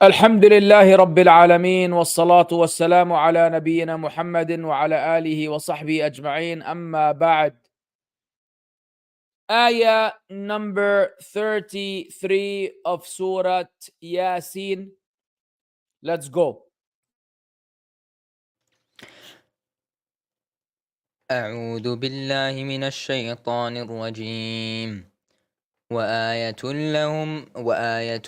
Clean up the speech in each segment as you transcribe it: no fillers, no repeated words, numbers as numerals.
الحمد لله رب العالمين والصلاة والسلام على نبينا محمد وعلى آله وصحبه أجمعين أما بعد. Ayah number 33 of Surah Yasin. Let's go. أعوذ بالله من الشيطان الرجيم وآية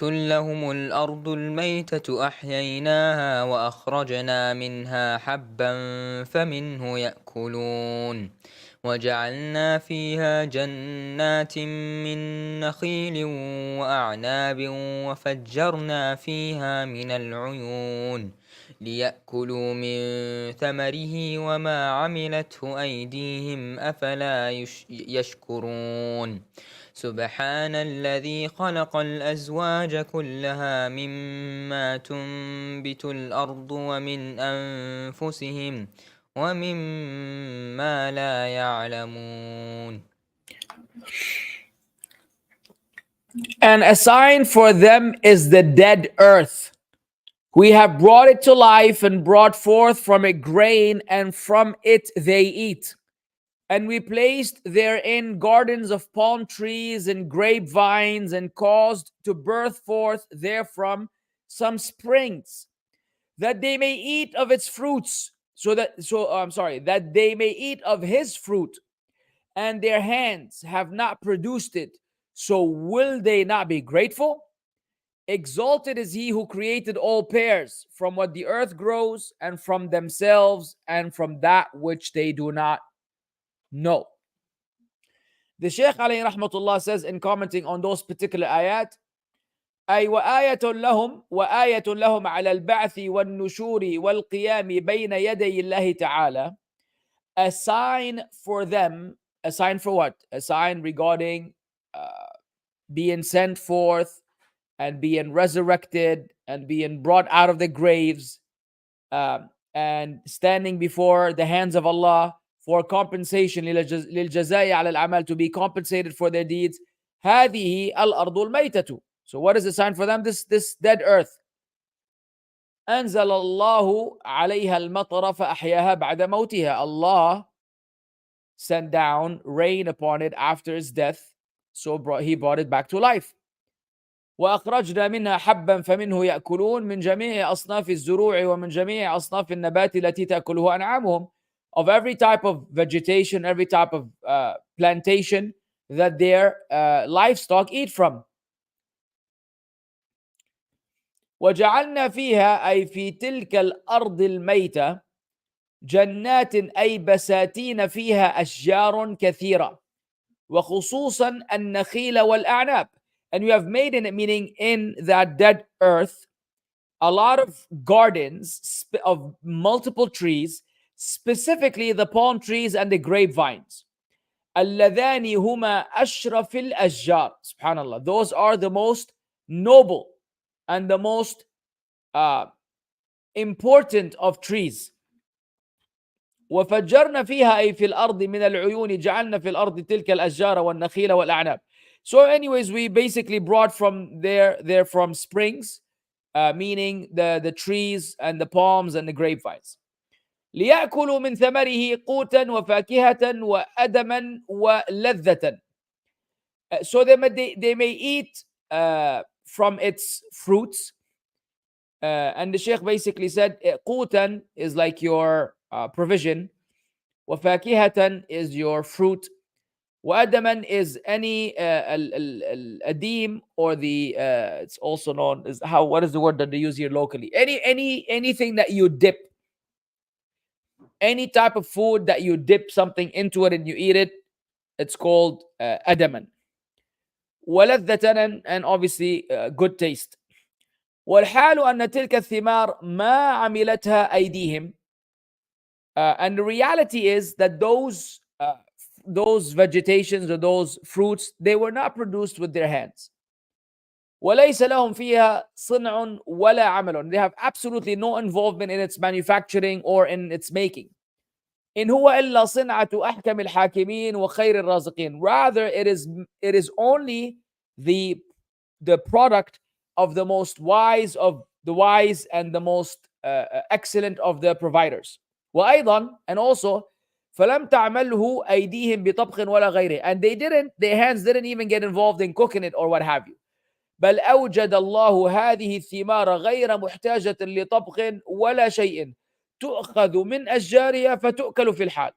لهم الأرض الميتة أحييناها وأخرجنا منها حبا فمنه يأكلون وجعلنا فيها جنات من نخيل وأعناب وفجرنا فيها من العيون ليأكلوا من ثمره وما عملته أيديهم أفلا يشكرون سبحان الذي خلق الأزواج كلها مما تنبت الأرض ومن أنفسهم ومما لا يعلمون. And a sign for them is the dead earth. We have brought it to life and brought forth from it grain, and from it they eat. And we placed therein gardens of palm trees and grapevines, and caused to birth forth therefrom some springs, that they may eat of its fruits. That they may eat of his fruit, and their hands have not produced it. So will they not be grateful? Exalted is he who created all pairs, from what the earth grows, and from themselves, and from that which they do not know. The Shaykh alayhi rahmatullah says in commenting on those particular ayat, أي وآية لهم على البعث والنشور والقيام بين يدي الله تعالى. A sign for them. A sign for what? A sign regarding being sent forth and being resurrected and being brought out of the graves, and standing before the hands of Allah for compensation, للجزاء على العمل, to be compensated for their deeds. هذه الأرض الميتة. So what is the sign for them? This dead earth. أنزل الله عليها المطر فأحياها بعد موتها. Allah sent down rain upon it after its death, so he brought it back to life. وأخرجنا منها حبا فمنه يأكلون من جميع أصناف الزروع ومن جميع أصناف النبات التي تأكله أنعامهم. Of every type of vegetation, every type of plantation that their livestock eat from. وجعلنا فيها أي في تلك الأرض الميتة جنات أي بساتين فيها أشجار كثيرة وخصوصا النخيل والأعناب. And we have made in it, meaning in that dead earth, a lot of gardens of multiple trees, specifically the palm trees and the grapevines. اللذان هما أشرف الأشجار. Subhanallah. Those are the most noble and the most important of trees. وفجرنا فيها أي في الأرض من العيون جعلنا في الأرض تلك الأشجار والنخيل والأعناب. So anyways, we basically brought from there from springs, meaning the trees and the palms and the grapevines. ليأكلوا من ثمره قوتا وفاكهة وأدما ولذة. So they may eat from its fruits. And the Sheikh basically said, قوتا is like your provision. وفاكهة is your fruit. وأدما is any adim, or the it's also known as what is the word that they use here locally? Anything that you dip, any type of food that you dip something into it and you eat it, it's called adaman. ولذة, and obviously good taste. والحال أن تلك الثمار ما عملتها أيديهم. And the reality is that those vegetations or those fruits, they were not produced with their hands. وليس لهم فيها صنع ولا عمل. They have absolutely no involvement in its manufacturing or in its making. إن هو إلا صنعة أحكم الحاكمين وخير الرازقين. Rather, it is only the product of the most wise of the wise and the most excellent of the providers. وأيضا, and also, فلم تعمله أيديهم بطبخ ولا غيره, and their hands didn't even get involved in cooking it or what have you. بل أوجد الله هذه الثمار غير محتاجة لطبخ ولا شيء تؤخذ من أشجارها فتؤكل في الحال.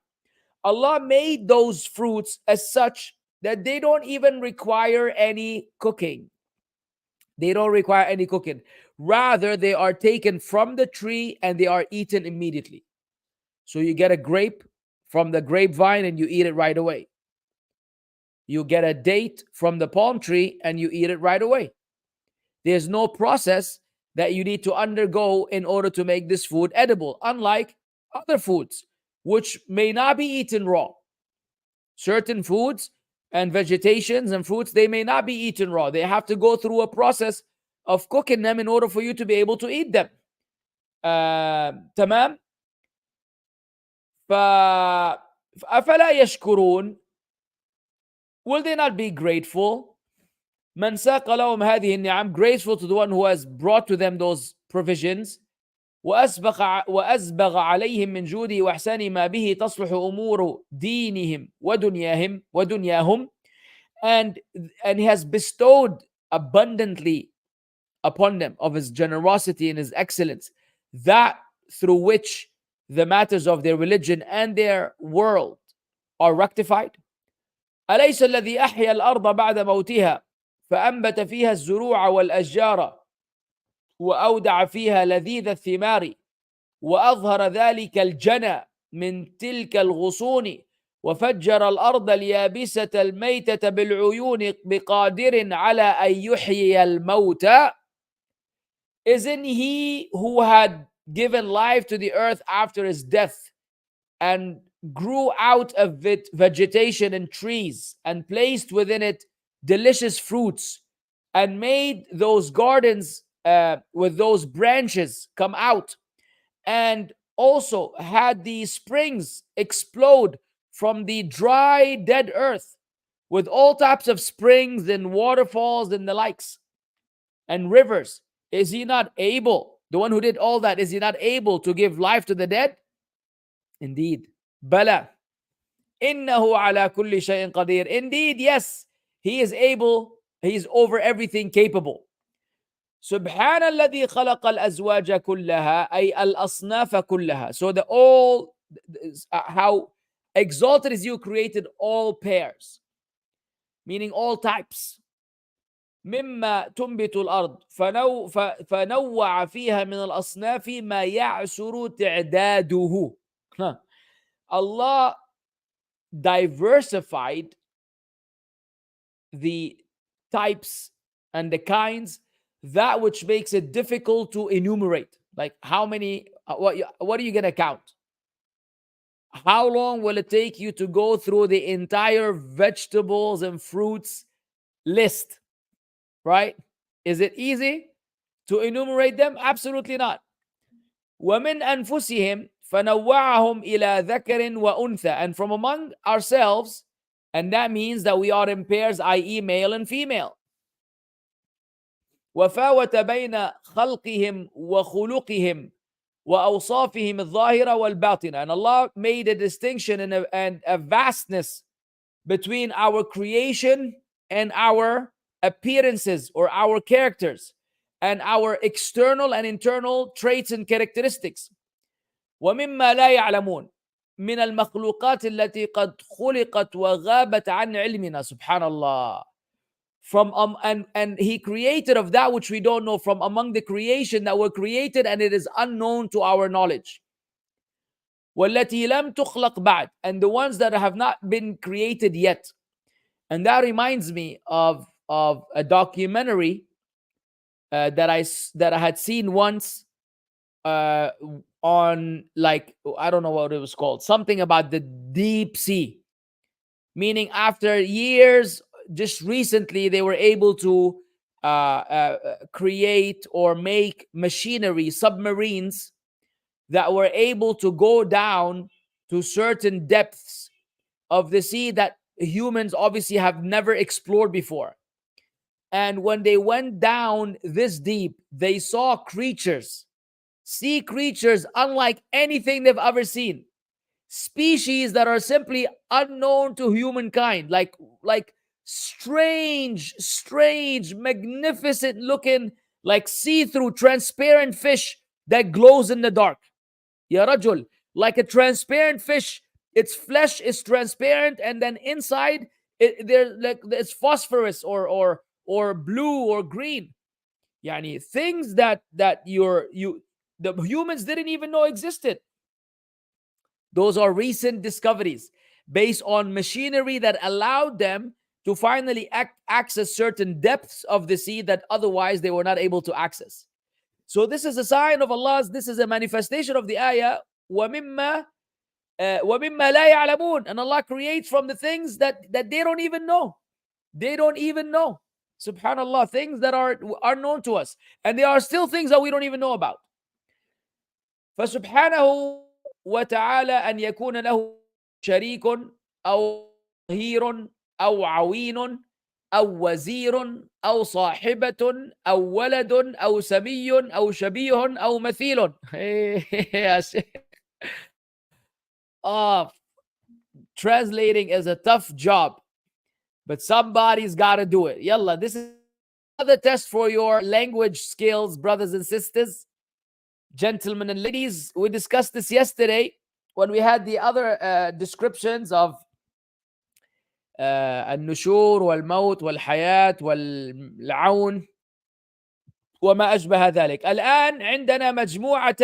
Allah made those fruits as such that they don't even require any cooking. They don't require any cooking. Rather, they are taken from the tree and they are eaten immediately. So you get a grape from the grapevine and you eat it right away. You get a date from the palm tree and you eat it right away. There's no process that you need to undergo in order to make this food edible, unlike other foods, which may not be eaten raw. Certain foods and vegetations and fruits, they may not be eaten raw. They have to go through a process of cooking them in order for you to be able to eat them. تمام. فأفلا يشكرون, will they not be grateful? من ساق لهم هذه النعم, grateful to the one who has brought to them those provisions. وأسبغ عليهم من جوده وإحسانه ما به تصلح أمور دينهم ودنياهم, and he has bestowed abundantly upon them of his generosity and his excellence, that through which the matters of their religion and their world are rectified. أليس الذي أحيا الأرض بعد موتها فأنبت فيها الزروع والأشجار وأودع فيها لذيذ الثمار وأظهر ذلك الجنى من تلك الغصون وفجر الأرض اليابسة الميتة بالعيون بقادر على أن يحيي الموتى. Isn't he who had given life to the earth after his death and grew out of it vegetation and trees and placed within it delicious fruits and made those gardens with those branches come out, and also had the springs explode from the dry dead earth with all types of springs and waterfalls and the likes and rivers? Is he not able, the one who did all that, is he not able to give life to the dead? Indeed. Bala. Innahu ala kulli shay'in qadir. Indeed, yes, he is able, he is over everything capable. سبحان الذي خلق الأزواج كلها أي الأصناف كلها. So the all, how exalted is you created all pairs, meaning all types. مما تنبت الأرض فنوع فيها من الأصناف ما يعسر تعداده. Allah diversified the types and the kinds, that which makes it difficult to enumerate. Like how many, what are you going to count? How long will it take you to go through the entire vegetables and fruits list? Right? Is it easy to enumerate them? Absolutely not. وَمِنْ أَنفُسِهِمْ فَنَوَّعَهُمْ إِلَى ذَكَرٍ وَأُنْثَى. And from among ourselves, and that means that we are in pairs, i.e. male and female. وَفَاوَتَ بَيْنَ خَلْقِهِمْ وَخُلُقِهِمْ وَأَوْصَافِهِمْ الظَّاهِرَةَ وَالْبَاطِنَةَ. And Allah made a distinction and a vastness between our creation and our appearances or our characters and our external and internal traits and characteristics. ومما لا يعلمون من المخلوقات التي قد خلقت وغابت عن علمنا. Subhanallah. From and he created of that which we don't know, from among the creation that were created and it is unknown to our knowledge. والتي لم تخلق بعد, and the ones that have not been created yet. And that reminds me of a documentary that I had seen once on, like, I don't know what it was called, something about the deep sea, meaning after years, just recently they were able to create or make machinery, submarines that were able to go down to certain depths of the sea that humans obviously have never explored before. And when they went down this deep, they saw creatures, sea creatures unlike anything they've ever seen. Species that are simply unknown to humankind, like strange, magnificent looking, like see-through, transparent fish that glows in the dark. Ya rajul, like a transparent fish. Its flesh is transparent, and then inside there, like it's phosphorus or blue or green. Yani things that the humans didn't even know existed. Those are recent discoveries based on machinery that allowed them to finally access certain depths of the sea that otherwise they were not able to access. So this is a sign of Allah's, this is a manifestation of the ayah, وَمِمَّا وَمِمَّا لَا يَعْلَمُونَ. And Allah creates from the things that they don't even know. They don't even know. Subhanallah, things that are known to us. And there are still things that we don't even know about. فسبحانه وتعالى أن يكون له شريك أو ظهير أو عوين أو وزير أو صاحبة أو ولد أو سمي أو شبيه أو مثيل. Translating is a tough job, but somebody's got to do it. Yalla, this is another test for your language skills, brothers and sisters, gentlemen and ladies. We discussed this yesterday when we had the other descriptions of النشور والموت والحياة والعون وما أشبه ذلك. الآن عندنا مجموعة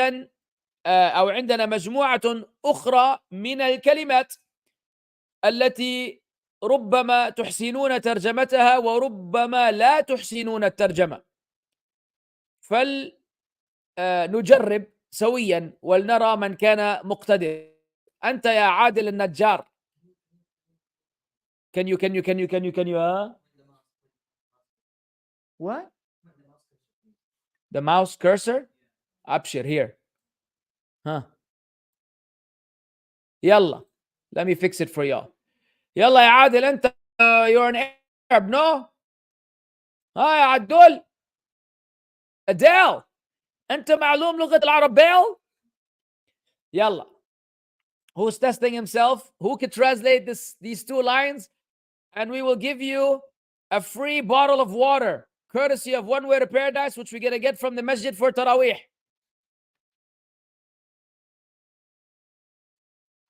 أو عندنا مجموعة أخرى من الكلمات التي ربما تحسنون ترجمتها وربما لا تحسنون الترجمة. فلنجرب سويا ولنرى من كان مقتدر. أنت يا عادل النجار. Can you what? The mouse cursor? Abshir here. Huh. Yalla. Let me fix it for y'all. Yalla يا عادل أنت you're an Arab, no? ها يا عدول. Adele. أنت معلوم لغة العرب بيل؟ Yalla. Who's testing himself? Who could translate these two lines? And we will give you a free bottle of water, courtesy of One Way to Paradise, which we're going to get from the masjid for Taraweeh.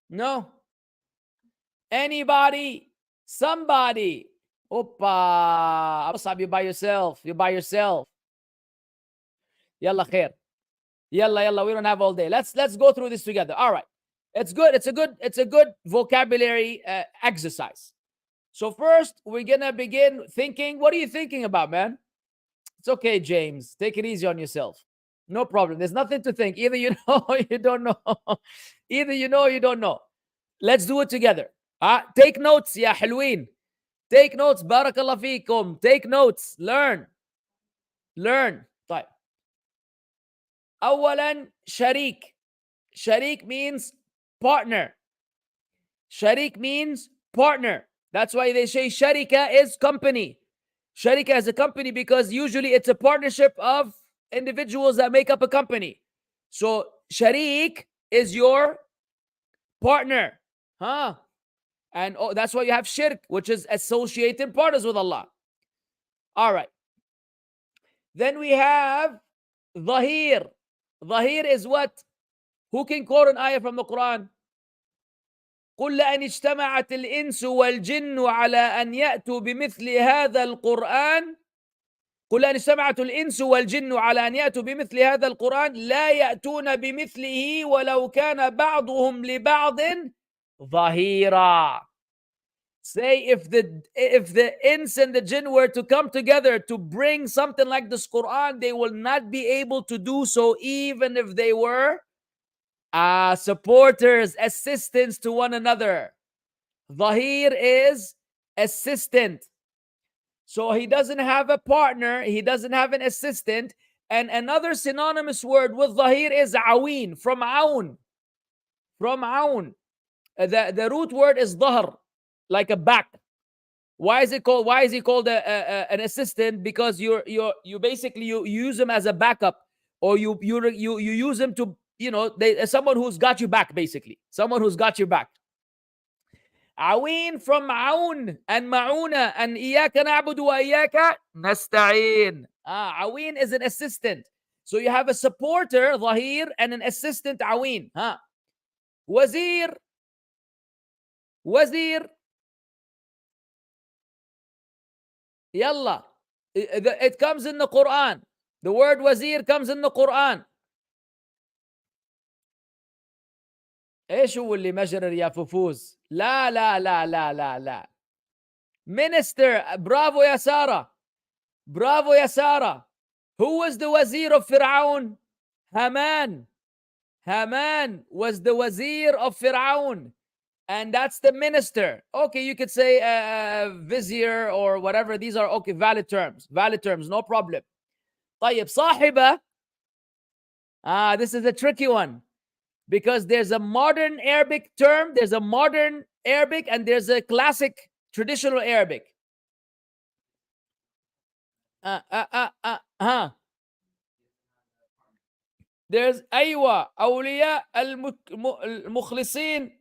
No? Anybody? Somebody? Oppa. Mussab, you by yourself. You by yourself. Yalla khair. Yalla, we don't have all day. Let's go through this together. All right. It's good. It's a good vocabulary exercise. So first, we're going to begin thinking. What are you thinking about, man? It's okay, James. Take it easy on yourself. No problem. There's nothing to think. Either you know or you don't know. Either you know or you don't know. Let's do it together. Take notes, ya halween. Take notes. Barakallah feekum. Take notes. Learn. طيب. أولا شريك. Sharik means partner. Sharik means partner. That's why they say sharika is company. Sharika is a company because usually it's a partnership of individuals that make up a company. So sharik is your partner. And that's why you have shirk, which is associating partners with Allah. All right. Then we have dhahir. Dhahir is what? Who can quote an ayah from the Quran? قل لأن اجتمعت الإنس والجن على أن يأتوا بمثل هذا القرآن قل لأن اجتمعت الإنس والجن على أن يأتوا بمثل هذا القرآن لا يأتون بمثله ولو كان بعضهم لبعض ظهيرا. Say if the ins and the jinn were to come together to bring something like this Quran, they will not be able to do so even if they were supporters, assistants to one another. Dhahir is assistant. So he doesn't have a partner, he doesn't have an assistant. And another synonymous word with dhahir is aween, from aun. From aun. The root word is dhahr, like a back. Why is it called? Why is he called an assistant? Because you basically you use him as a backup, or you use him to, you know, someone who's got you back, basically someone who's got your back. Aween from Aun and Mauna and Iyaka na'budu wa Iyaka nasta'in. Aween is an assistant. So you have a supporter, Zahir, and an assistant, Aween. Wazir. Wazir. Yalla. It comes in the Quran. The word Wazir comes in the Quran. ايش هو اللي مجرر يا ففوز؟ لا لا لا لا لا لا. Minister. Bravo يا سارة. Bravo يا سارة. Who was the wazir of Fir'aun? Haman. Haman was the wazir of Fir'aun. And that's the minister. Okay, you could say vizier or whatever. These are okay, valid terms. Valid terms, no problem. طيب, صاحبة. This is a tricky one. Because there's a modern Arabic term, there's a modern Arabic, and there's a classic traditional Arabic. There's أيوة أولياء المخلصين.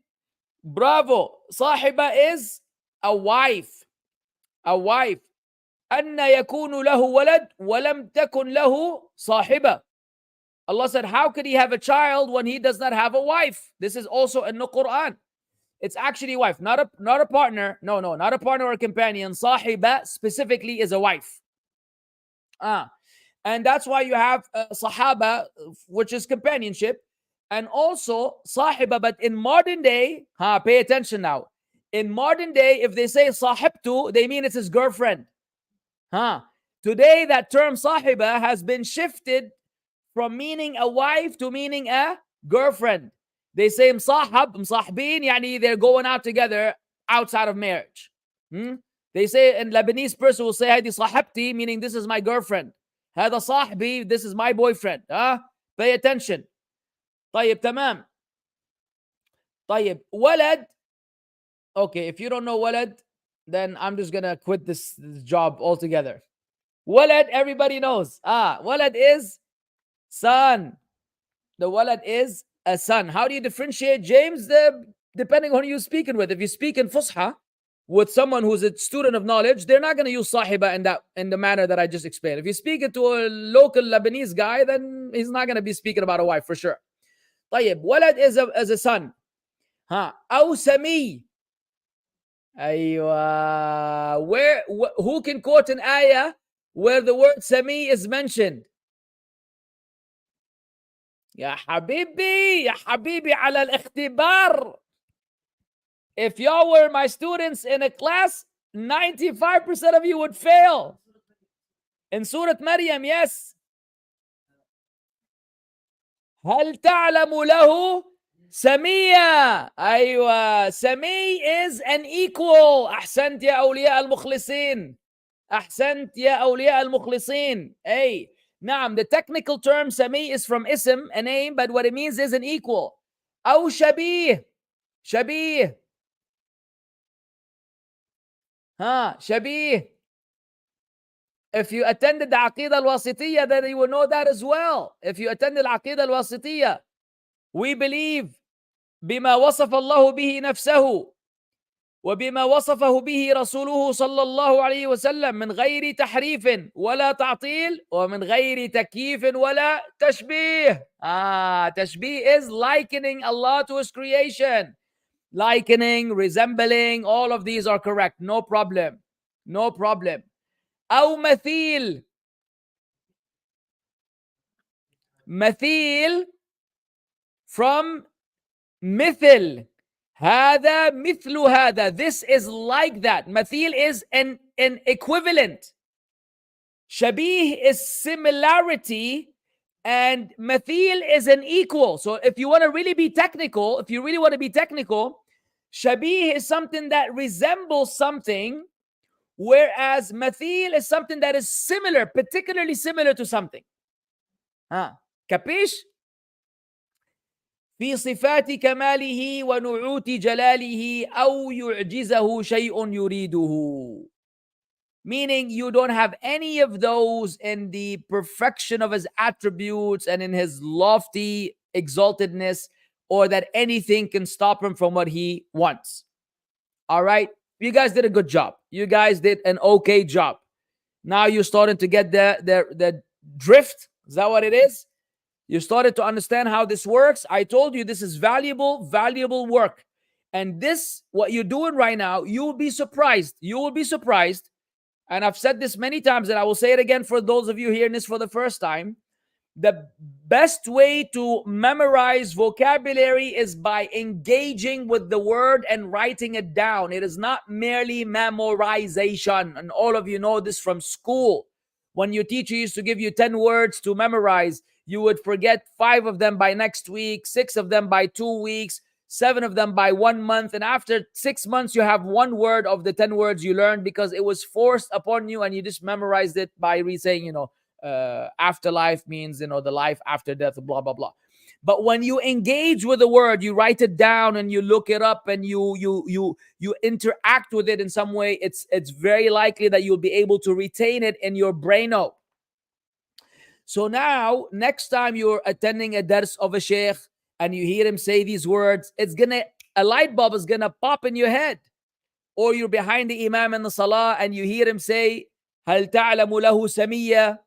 Bravo. صاحبة is a wife. A wife. أن يكون له ولد ولم تكن له صاحبة. Allah said, how could he have a child when he does not have a wife? This is also in the Quran. It's actually a wife, not a partner. No, not a partner or a companion. Sahiba specifically is a wife. And that's why you have sahaba, which is companionship, and also sahiba. But in modern day, pay attention now. In modern day, if they say sahibtu, they mean it's his girlfriend. Today, that term sahiba has been shifted from meaning a wife to meaning a girlfriend. They say msahab, msahbin, yani they're going out together outside of marriage. They say, in Lebanese person will say, hadi sahabti, meaning this is my girlfriend. Hada sahbi, this is my boyfriend. Pay attention. طيب, tamam. طيب, walad. Okay, if you don't know walad, then I'm just gonna quit this job altogether. Walad, everybody knows. Walad is son. The walad is a son. How do you differentiate, James? Depending on who you're speaking with. If you speak in Fusha with someone who's a student of knowledge, they're not going to use sahiba in the manner that I just explained. If you speak it to a local Lebanese guy, then he's not going to be speaking about a wife for sure. طيب, walad is a son. أو سمي. أيوة. Who can quote an ayah where the word sami is mentioned? يا حبيبي على الاختبار. If y'all were my students in a class, 95% of you would fail. In Surah Maryam, yes. هل تعلم له سمية. أيوة. سمي is an equal. أحسنت يا أولياء المخلصين. أحسنت يا أولياء المخلصين. Hey. Naam, the technical term sami is from ism, a name, but what it means is an equal. أو شبيه. شبيه. شبيه. If you attended the Aqidah al-Wasitiyya, then you will know that as well. If you attended the Aqidah al-Wasitiyya, we believe بما وصف الله به نفسه وبما وصفه به رسوله صلى الله عليه وسلم من غير تحريف ولا تعطيل ومن غير تكييف ولا تشبيه. تشبيه is likening Allah to His creation. Likening, resembling, all of these are correct. No problem. No problem. أو مثيل. مثيل from مثل. هذا مثل هذا. This is like that. مثيل is an equivalent. Shabih is similarity, and مثيل is an equal. So if you want to really be technical, Shabih is something that resembles something, whereas مثيل is something that is similar, particularly similar to something. Capish? في صفات كماله ونعوت جلاله أو يعجزه شيء يريده. Meaning you don't have any of those in the perfection of his attributes and in his lofty exaltedness, or that anything can stop him from what he wants. All right, you guys did a good job. You guys did an okay job. Now you're starting to get the drift. Is that what it is? You started to understand how this works. I told you this is valuable work. And this, what you're doing right now, you will be surprised. You will be surprised. And I've said this many times, and I will say it again for those of you hearing this for the first time. The best way to memorize vocabulary is by engaging with the word and writing it down. It is not merely memorization. And all of you know this from school. When your teacher used to give you 10 words to memorize, you would forget 5 of them by next week, 6 of them by 2 weeks, 7 of them by 1 month. And after 6 months, you have 1 word of the 10 words you learned because it was forced upon you and you just memorized it by re-saying, afterlife means, the life after death, blah, blah, blah. But when you engage with the word, you write it down and you look it up and you interact with it in some way, it's very likely that you'll be able to retain it in your braino. So now, next time you're attending a dars of a sheikh and you hear him say these words, a light bulb is gonna pop in your head. Or you're behind the imam in the salah and you hear him say, هل تعلم له سمية,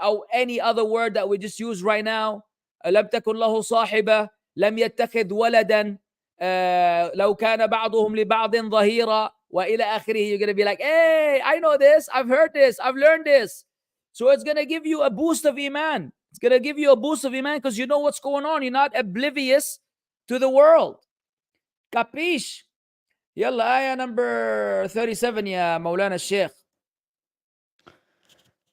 or any other word that we just use right now. لم تكن له صاحبة, لم يتخذ ولدا, لو كان بعضهم لبعض ظهيرا, وإلى آخره. You're going to be like, hey, I know this, I've heard this, I've learned this. So it's going to give you a boost of iman. It's going to give you a boost of iman because you know what's going on. You're not oblivious to the world. Capish? يلا آية number 37 يا مولانا الشيخ.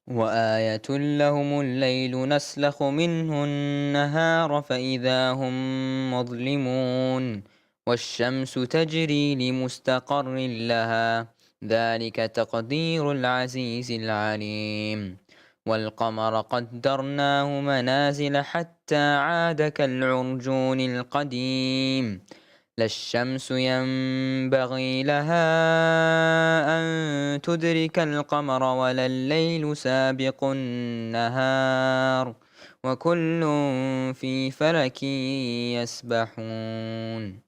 وآية لهم الليل نسلخ منه النهار فإذا هم مظلمون والشمس تجري لمستقر لها ذلك تقدير العزيز العليم والقمر قدرناه منازل حتى عاد كالعرجون القديم لا الشمس ينبغي لها أن تدرك القمر ولا الليل سابق النهار وكل في فلك يسبحون.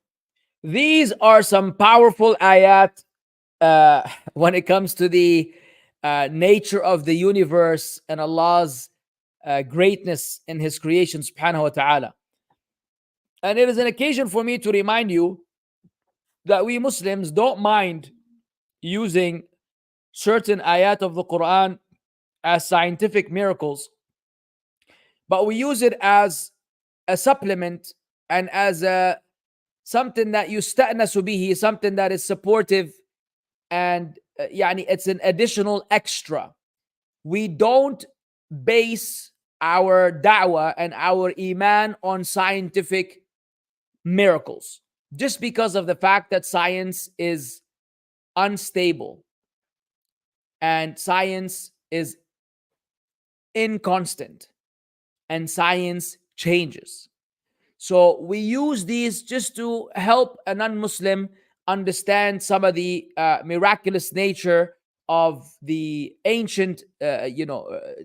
These are some powerful ayat when it comes to the nature of the universe and Allah's greatness in His creation, subhanahu wa ta'ala. And it is an occasion for me to remind you that we Muslims don't mind using certain ayat of the Quran as scientific miracles, but we use it as a supplement and as something that yusta'nasu bihi, something that is supportive, and it's an additional extra. We don't base our da'wah and our iman on scientific miracles just because of the fact that science is unstable and science is inconstant and science changes. So we use these just to help a non-Muslim understand some of the miraculous nature of the ancient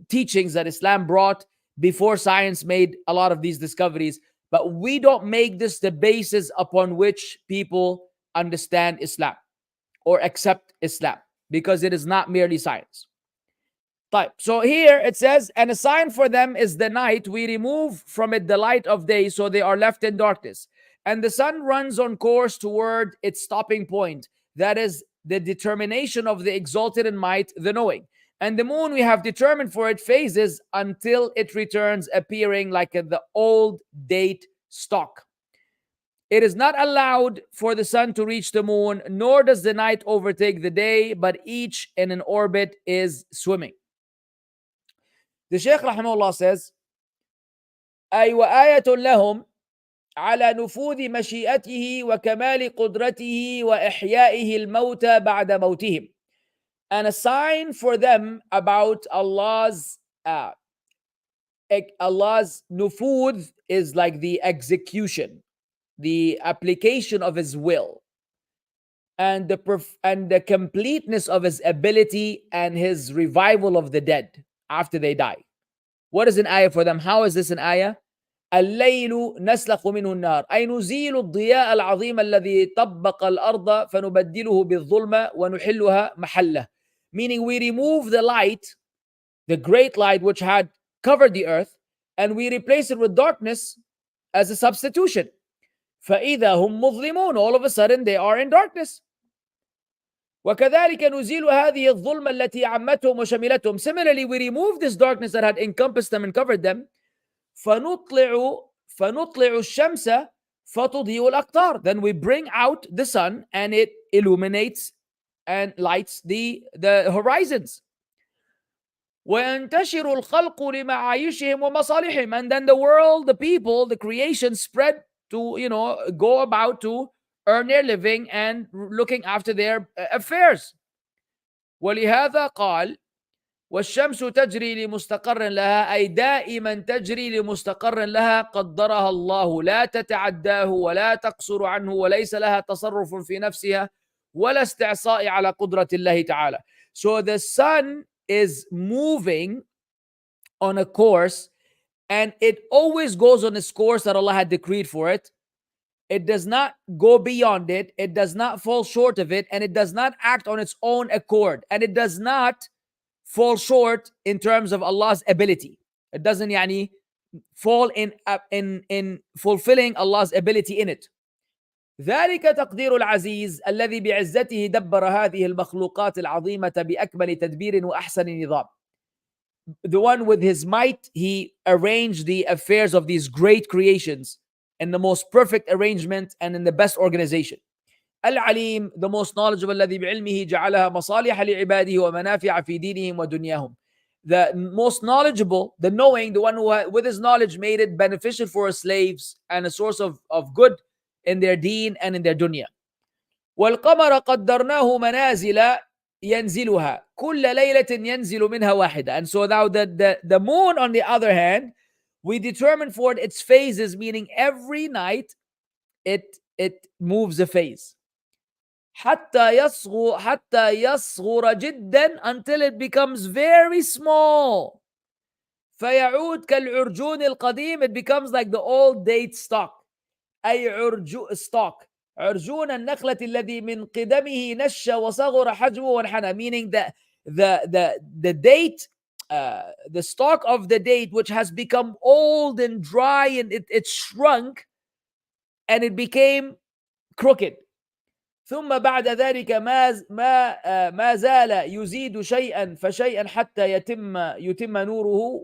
teachings that Islam brought before science made a lot of these discoveries. But we don't make this the basis upon which people understand Islam or accept Islam, because it is not merely science. So here it says, and a sign for them is the night. We remove from it the light of day, so they are left in darkness. And the sun runs on course toward its stopping point. That is the determination of the exalted in might, the knowing. And the moon we have determined for it phases until it returns, appearing like the old date stock. It is not allowed for the sun to reach the moon, nor does the night overtake the day, but each in an orbit is swimming. The Shaykh rahimahullah says, أي وآية لهم على نفوذ مشيئته وكمال قدرته وإحيائه الموتى بعد موتهم. And a sign for them about Allah's Allah's nufudh is like the execution, the application of His will, and the completeness of His ability and His revival of the dead after they die. What is an ayah for them? How is this an ayah? الليل نسلخ منه النار أي نزيل الضياء العظيم الذي طبق الأرض فنبدله بالظلمة ونحلها محله. Meaning we remove the light, the great light which had covered the earth, and we replace it with darkness as a substitution. فإذا هم مظلمون. All of a sudden they are in darkness. وكذلك نزيل هذه الظلمة التي عمتهم وشملتهم. Similarly, we remove this darkness that had encompassed them and covered them. فنطلع الشمس فتضيء الأقطار. Then we bring out the sun and it illuminates and lights the horizons. وينتشر الخلق لمعايشهم ومصالحهم. And then the world, the people, the creation spread to, go about to earn their living and looking after their affairs. ولهذا قال والشمس تجري لمستقر لها أي دائما تجري لمستقر لها قدرها الله لا تتعداه ولا تقصر عنه وليس لها تصرف في نفسها ولا استعصاء على قدرة الله تعالى. So the sun is moving on a course and it always goes on its course that Allah had decreed for it. It does not go beyond it. It does not fall short of it, and it does not act on its own accord, and it does not fall short in terms of Allah's ability. It doesn't fall in fulfilling Allah's ability in it. ذلك تقدير العزيز الذي بعزته دبر هذه المخلوقات العظيمة بأكمل تدبير وأحسن نظام. The one with His might, He arranged the affairs of these great creations in the most perfect arrangement and in the best organization. العليم, the most knowledgeable, الذي بعلمه جعلها مصالح لعباده ومنافع في دينهم ودنياهم. The most knowledgeable, the knowing, the one who with his knowledge made it beneficial for his slaves and a source of good in their deen and in their dunya. والقمر قدرناه منازل ينزلها كل ليلة ينزل منها واحدة. And so now the moon, on the other hand, we determine for it its phases, meaning every night it moves a phase. حتى يصغر جدا, until it becomes very small. فيعود كالعرجون القديم, it becomes like the old date stock. أي stock. عرجون النخلة الذي من قدمه نش وصغر حجمه وانحنى. Meaning that the date, the stalk of the date which has become old and dry and it shrunk and it became crooked. ثم بعد ذلك ما زال يزيد شيئا فشيئا حتى يتم نوره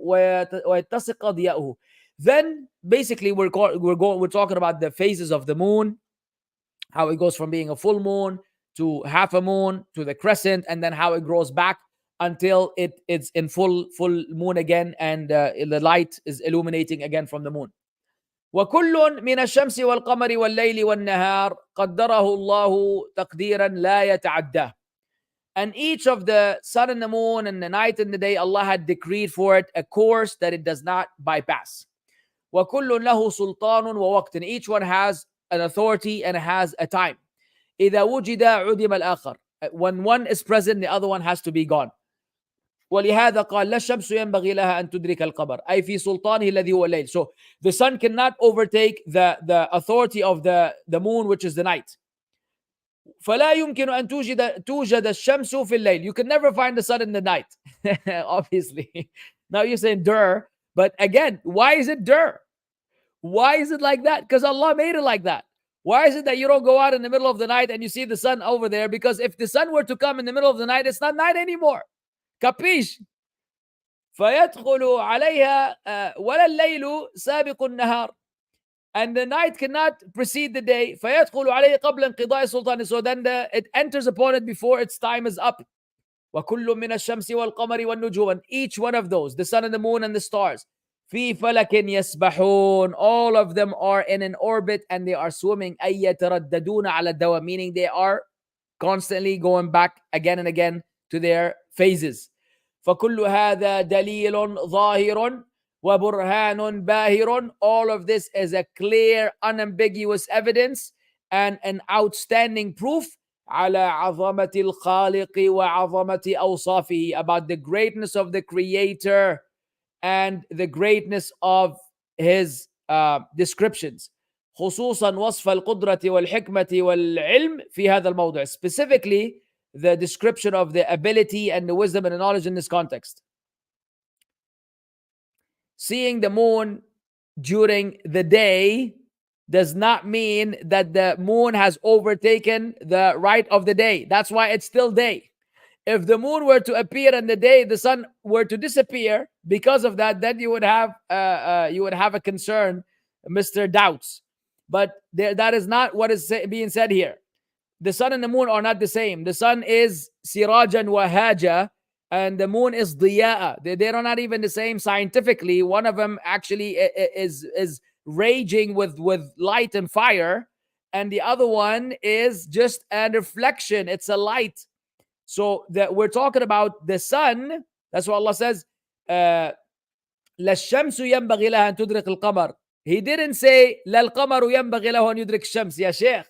ويتسق ضياؤه. Then basically we're talking about the phases of the moon, how it goes from being a full moon to half a moon to the crescent, and then how it grows back until it's in full moon again, and the light is illuminating again from the moon. وكل من الشمس والقمر والليل والنهار قدره الله تقديرا لا يتعداه. And each of the sun and the moon and the night and the day, Allah had decreed for it a course that it does not bypass. وكل له سلطان ووقت. And each one has an authority and has a time. إذا وجد عدم الآخر. When one is present, the other one has to be gone. ولهذا قال لا الشمس ينبغي لها أن تدرك القمر أي في سلطانه الذي هو الليل. So the sun cannot overtake the authority of the moon, which is the night. فلا يمكن أن توجد الشمس في الليل. You can never find the sun in the night. Obviously. Now you're saying dur, but again, why is it dur? Why is it like that? Because Allah made it like that. Why is it that you don't go out in the middle of the night and you see the sun over there? Because if the sun were to come in the middle of the night, it's not night anymore. Capish? فيدخل عليها ولا الليل سابق النهار. And the night cannot precede the day. فيدخل عليه قبل انقضاء سلطانه. So then it enters upon it before its time is up. وكل من الشمس والقمر والنجوم. And each one of those, the sun and the moon and the stars, في فلك يسبحون. All of them are in an orbit and they are swimming. أي يترددون على الدوام. Meaning they are constantly going back again and again to their phases. فكل هذا دليل ظاهر وَبُرْهَانٌ بَاهِرٌ. All of this is a clear, unambiguous evidence and an outstanding proof على عظمة الخالق وعظمة أوصافه, about the greatness of the Creator and the greatness of his descriptions. خصوصا وصف القدرة والحكمة والعلم في هذا الموضع. Specifically, the description of the ability and the wisdom and the knowledge in this context. Seeing the moon during the day does not mean that the moon has overtaken the right of the day. That's why it's still day. If the moon were to appear in the day, the sun were to disappear because of that, then you would have a concern, Mr. Doubts. But that is not what is being said here. The sun and the moon are not the same. The sun is sirajan wahaja, and the moon is diya'a. They are not even the same scientifically. One of them actually is raging with light and fire, and the other one is just a reflection. It's a light. So that we're talking about the sun. That's what Allah says. لَلشَّمْسُ يَنْبَغِي لَهَا أَن تُدْرِكَ الْقَمَرِ. He didn't say لَلْقَمَرُ يَنْبَغِي لَهُ أَن يُدْرِكَ الشَّمْسِ. Ya Sheikh,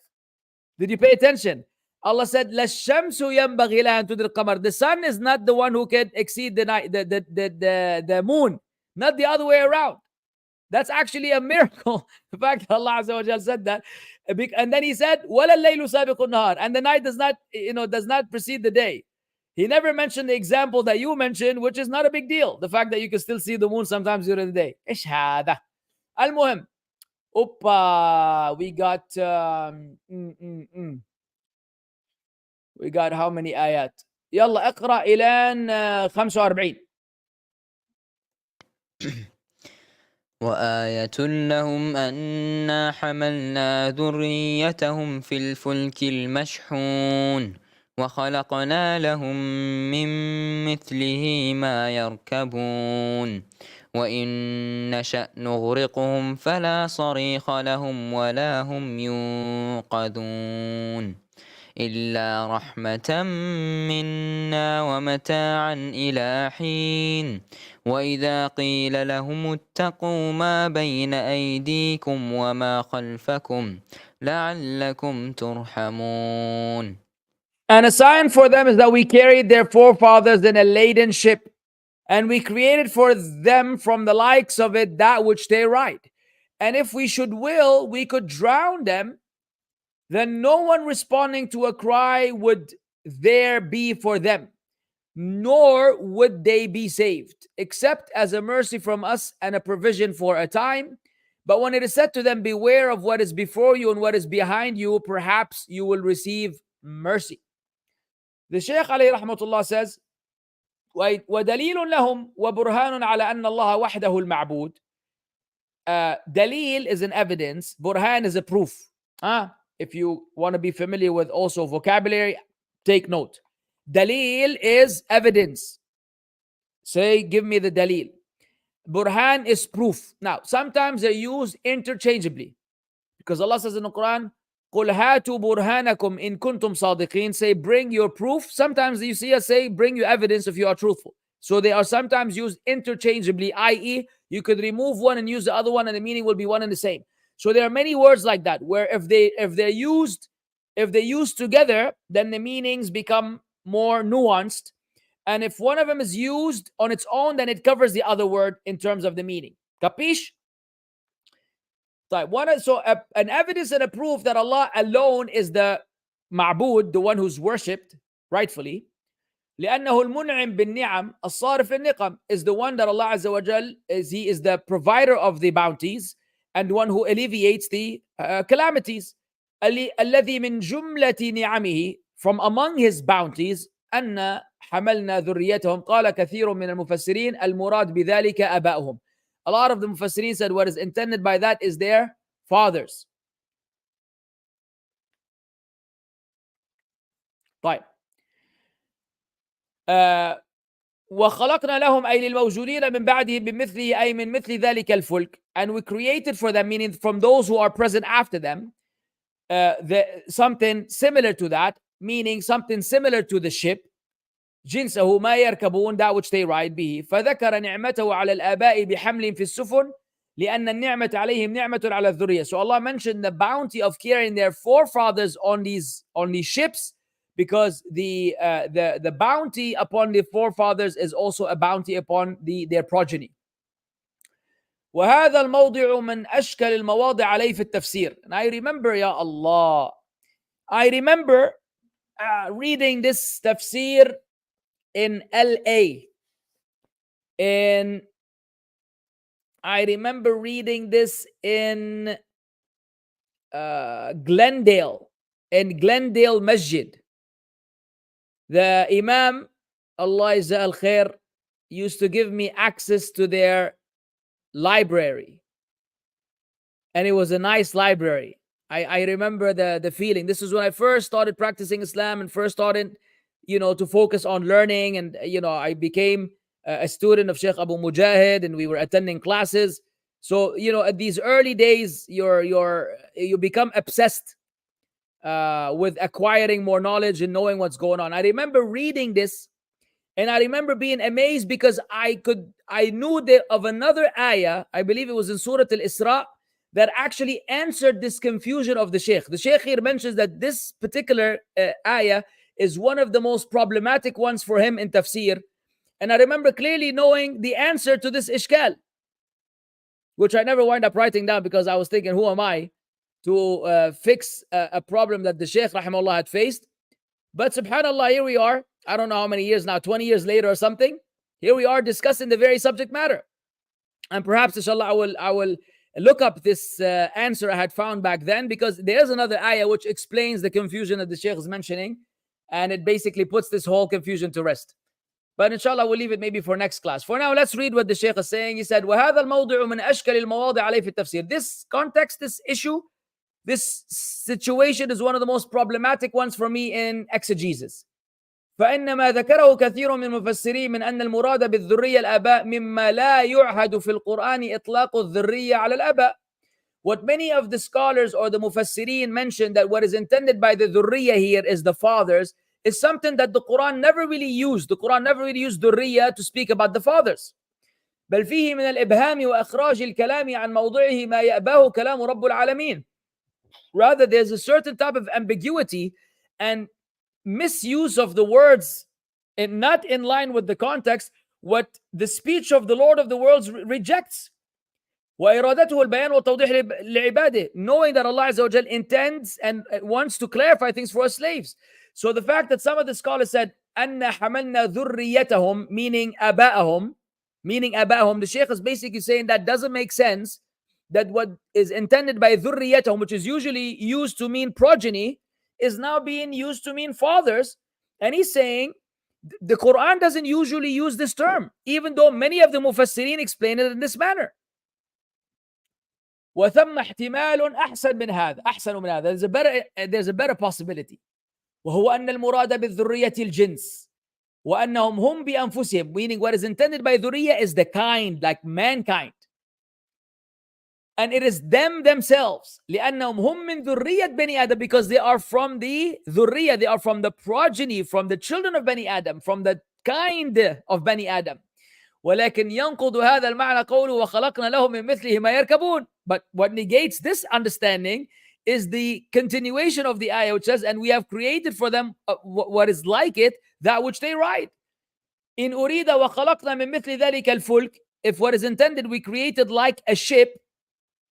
did you pay attention? Allah said لَلشَّمْسُ يَنْبَغِي لَهَا أن تُدْرِكَ الْقَمَرِ. The sun is not the one who can exceed the night, the moon, not the other way around. That's actually a miracle. The fact that Allah Azza wa Jal said that. And then he said, وَلَا اللَّيْلُ سَابِقُ النَّهَارِ. And the night does not precede the day. He never mentioned the example that you mentioned, which is not a big deal. The fact that you can still see the moon sometimes during the day. إيش هذا؟ المهم. We got how many ayat? يلا اقرأ إلى 45. وآية لهم أنا حملنا ذريتهم في الفلك المشحون وخلقنا لهم من مثله ما يركبون وإن نشأ نغرقهم فلا صريخ لهم ولا هم ينقذون إلا رحمة منا ومتاعا إلى حين وإذا قيل لهم اتقوا ما بين أيديكم وما خلفكم لعلكم ترحمون. And a sign for them is that we carried their forefathers in a laden ship, and we created for them from the likes of it that which they ride. And if we should will, we could drown them. Then no one responding to a cry would there be for them, nor would they be saved, except as a mercy from us and a provision for a time. But when it is said to them, beware of what is before you and what is behind you, perhaps you will receive mercy. The Shaykh alayhi rahmatullah says, وَدَلِيلٌ لَهُمْ وَبُرْهَانٌ عَلَى أَنَّ اللَّهَ وَحْدَهُ الْمَعْبُودِ. Dalil is an evidence, burhan is a proof. If you want to be familiar with also vocabulary, take note. Dalil is evidence. Say, give me the dalil. Burhan is proof. Now, sometimes they're used interchangeably, because Allah says in the Quran, قُلْ هَاتُوا بُرْهَانَكُمْ إِن كُنْتُمْ صَادِقِينَ. Say, bring your proof. Sometimes you see us say, bring your evidence if you are truthful. So they are sometimes used interchangeably, i.e., you could remove one and use the other one, and the meaning will be one and the same. So there are many words like that, where if they're used together, then the meanings become more nuanced. And if one of them is used on its own, then it covers the other word in terms of the meaning. Capish? So an evidence and a proof that Allah alone is the ma'bud, the one who's worshipped rightfully. لأنه المنعم بالنعم الصارف النقم, is the one that Allah Azza wa Jal is. He is the provider of the bounties and one who alleviates the calamities. الذي من جملة نعمه, from among his bounties, أن حملنا ذريتهم. قال كثير من المفسرين المراد بذلك أبائهم. A lot of the mufassirin said what is intended by that is their fathers. طيب. وخلقنا لهم أي للموجودين من بعده بمثله أي من مثل ذلك الفلك. And we created for them, meaning from those who are present after them, something similar to that, meaning something similar to the ship. جنسه ما يركبون that which they ride به فذكر نعمته على الآباء بحمل في السفن لأن النعمة عليهم نعمة على الذرية. So Allah mentioned the bounty of carrying their forefathers on these ships because the bounty upon the forefathers is also a bounty upon their progeny. وهذا الموضع من أشكل المواضع عليه في التفسير. And I remember, Ya Allah, I remember reading this tafsir in LA. And I remember reading this in Glendale, in Glendale Masjid. The Imam, Allah Izza al Khair, used to give me access to their library. And it was a nice library. I remember the feeling. This is when I first started practicing Islam and first started, to focus on learning. And, I became a student of Sheikh Abu Mujahid and we were attending classes. So, at these early days, you become obsessed with acquiring more knowledge and knowing what's going on. I remember reading this and I remember being amazed because I knew of another ayah, I believe it was in Surah Al-Isra, that actually answered this confusion of the Shaykh. The Shaykh here mentions that this particular ayah is one of the most problematic ones for him in tafsir. And I remember clearly knowing the answer to this ishkal, which I never wind up writing down because I was thinking, who am I to fix a problem that the Shaykh rahimahullah had faced? But subhanAllah, here we are. I don't know how many years now, 20 years later or something. Here we are discussing the very subject matter. And perhaps, inshallah, I will look up this answer I had found back then, because there's another ayah which explains the confusion that the Shaykh is mentioning. And it basically puts this whole confusion to rest. But inshallah, we'll leave it maybe for next class. For now, let's read what the Shaykh is saying. He said, وَهَذَا الْمَوْضِعُ مِنْ أَشْكَلِ الْمَوَاضِعِ عَلَيْهِ فِي التَّفْسِيرِ. This context, this issue, this situation is one of the most problematic ones for me in exegesis. فإن ما ذكره كثير من المفسرين من أن المراد بالذرية الآباء مما لا يعهد في القرآن إطلاق الذرية على الآباء. What many of the scholars or the mufassirin mentioned, that what is intended by the dhurriya here is the fathers, is something that the Quran never really used. The Quran never really used dhurriya to speak about the fathers. بل فيه من الإبهام وإخراج الكلام عن موضعه ما يأباه كلام رب العالمين. Rather, there's a certain type of ambiguity and misuse of the words, and not in line with the context, what the speech of the Lord of the worlds rejects. وإرادته البيان والتوضيح لعباده, knowing that Allah Azza wa Jal intends and wants to clarify things for us slaves. So the fact that some of the scholars said أن حملنا ذريتهم, meaning أباءهم, the Shaykh is basically saying that doesn't make sense, that what is intended by ذريتهم, which is usually used to mean progeny, is now being used to mean fathers. And he's saying the Quran doesn't usually use this term, even though many of the mufassirin explain it in this manner. وثم احتمال أحسن من هذا. There's a better possibility. وهو أن المراد بالذرية الجنس وأنهم هم بأنفسهم, meaning what is intended by ذرية is the kind, like mankind. And it is themselves. لأنهم هم من ذرية بني آدم, because they are from the ذرية, they are from the progeny, from the children of Bani Adam, from the kind of Bani Adam. ولكن ينقض هذا المعنى قوله وخلقنا لهم من مثله ما يركبون. But what negates this understanding is the continuation of the ayah, which says, and we have created for them what is like it, that which they ride. إن أريد وخلقنا من مثل ذلك الفلك, if what is intended we created like a ship,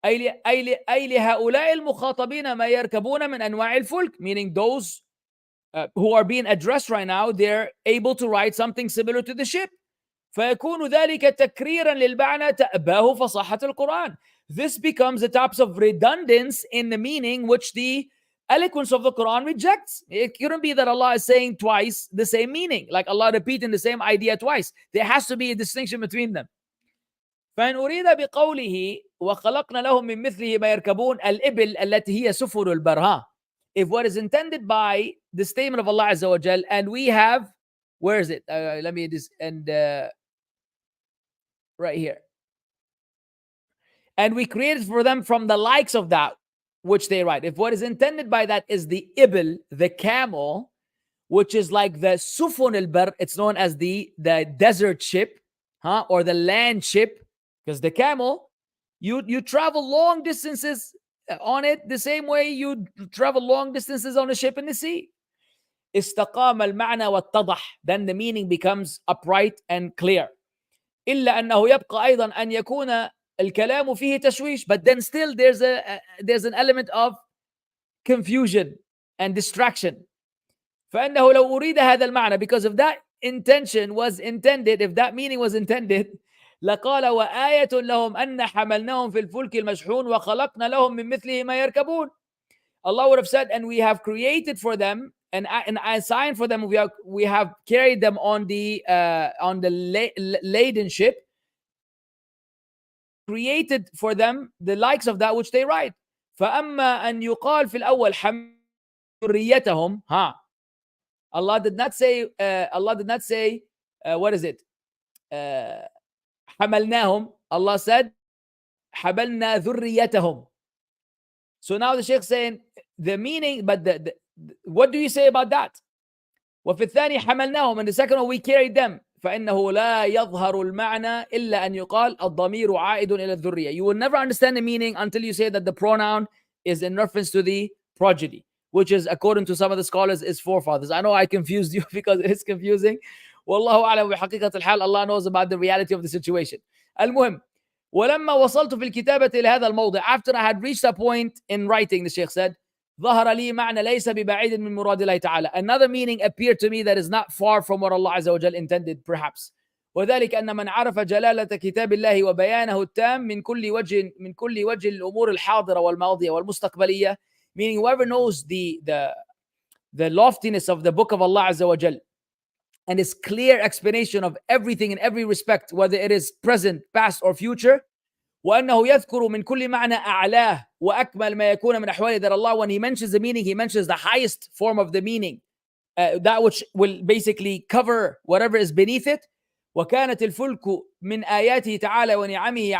أي لهؤلاء المخاطبين ما يركبون من أنواع الفلك, meaning those who are being addressed right now, they're able to ride something similar to the ship. فيكون ذلك تكريرا للمعنى تأباه فصاحة القرآن. This becomes a type of redundance in the meaning which the eloquence of the Quran rejects. It couldn't be that Allah is saying twice the same meaning, like Allah repeating the same idea twice. There has to be a distinction between them. فإن أريد بقوله وخلقنا لهم من مثله ما يركبون الإبل التي هي سفر البرهان. If what is intended by the statement of Allah Azza wa Jal, and we have, where is it? Let me just, and right here. And we created for them from the likes of that which they ride. If what is intended by that is the ibil, the camel, which is like the sufun al-bar. It's known as the desert ship, or the land ship, because the camel, you travel long distances on it the same way you travel long distances on a ship in the sea. استقام المعنى واتضح. Then the meaning becomes upright and clear. إلا أنه يبقى أيضا أن يكون الكلام فيه تشويش. But then still there's an element of confusion and distraction. فإنه لو أريد هذا المعنى, because if that intention was intended, if that meaning was intended, لقال وآية لهم أن حملناهم في الفلك المشحون وخلقنا لهم من مثله ما يركبون. Allah would have said, and we have created for them and assigned for them, we have carried them on the laden ship, created for them the likes of that which they ride. فأما أن يقال في الأول حمل ذريتهم, Allah did not say what is it? حملناهم. Allah said حملنا ذريتهم. So now the Shaykh saying the meaning, but what do you say about that? وفي الثاني حملناهم, and the second one we carried them. فإنه لا يظهر المعنى إلا أن يقال الضمير عائد إلى الذرية. You will never understand the meaning until you say that the pronoun is in reference to the progeny, which is, according to some of the scholars, is forefathers. I know I confused you because it is confusing. والله أعلم بحقيقة الحال. Allah knows about the reality of the situation. المهم, ولما وصلت في الكتابة إلى هذا الموضع, after I had reached a point in writing, the Shaykh said, ظهر لي معنى ليس ببعيد من مراد الله تعالى. Another meaning appeared to me that is not far from what Allah عز وجل intended, perhaps. وذلك أن من عرف جلالة كتاب الله وبيانه التام من كل وجه الأمور الحاضرة والماضية والمستقبلية, meaning whoever knows the loftiness of the book of Allah عز وجل and its clear explanation of everything in every respect, whether it is present, past, or future. وأنه يذكر من كل معنى أعلاه وأكمل ما يكون من أحواله. That Allah, when He mentions the meaning, He mentions the highest form of the meaning, that which will basically cover whatever is beneath it. وكانت الفلك من آياته تعالى ونعمه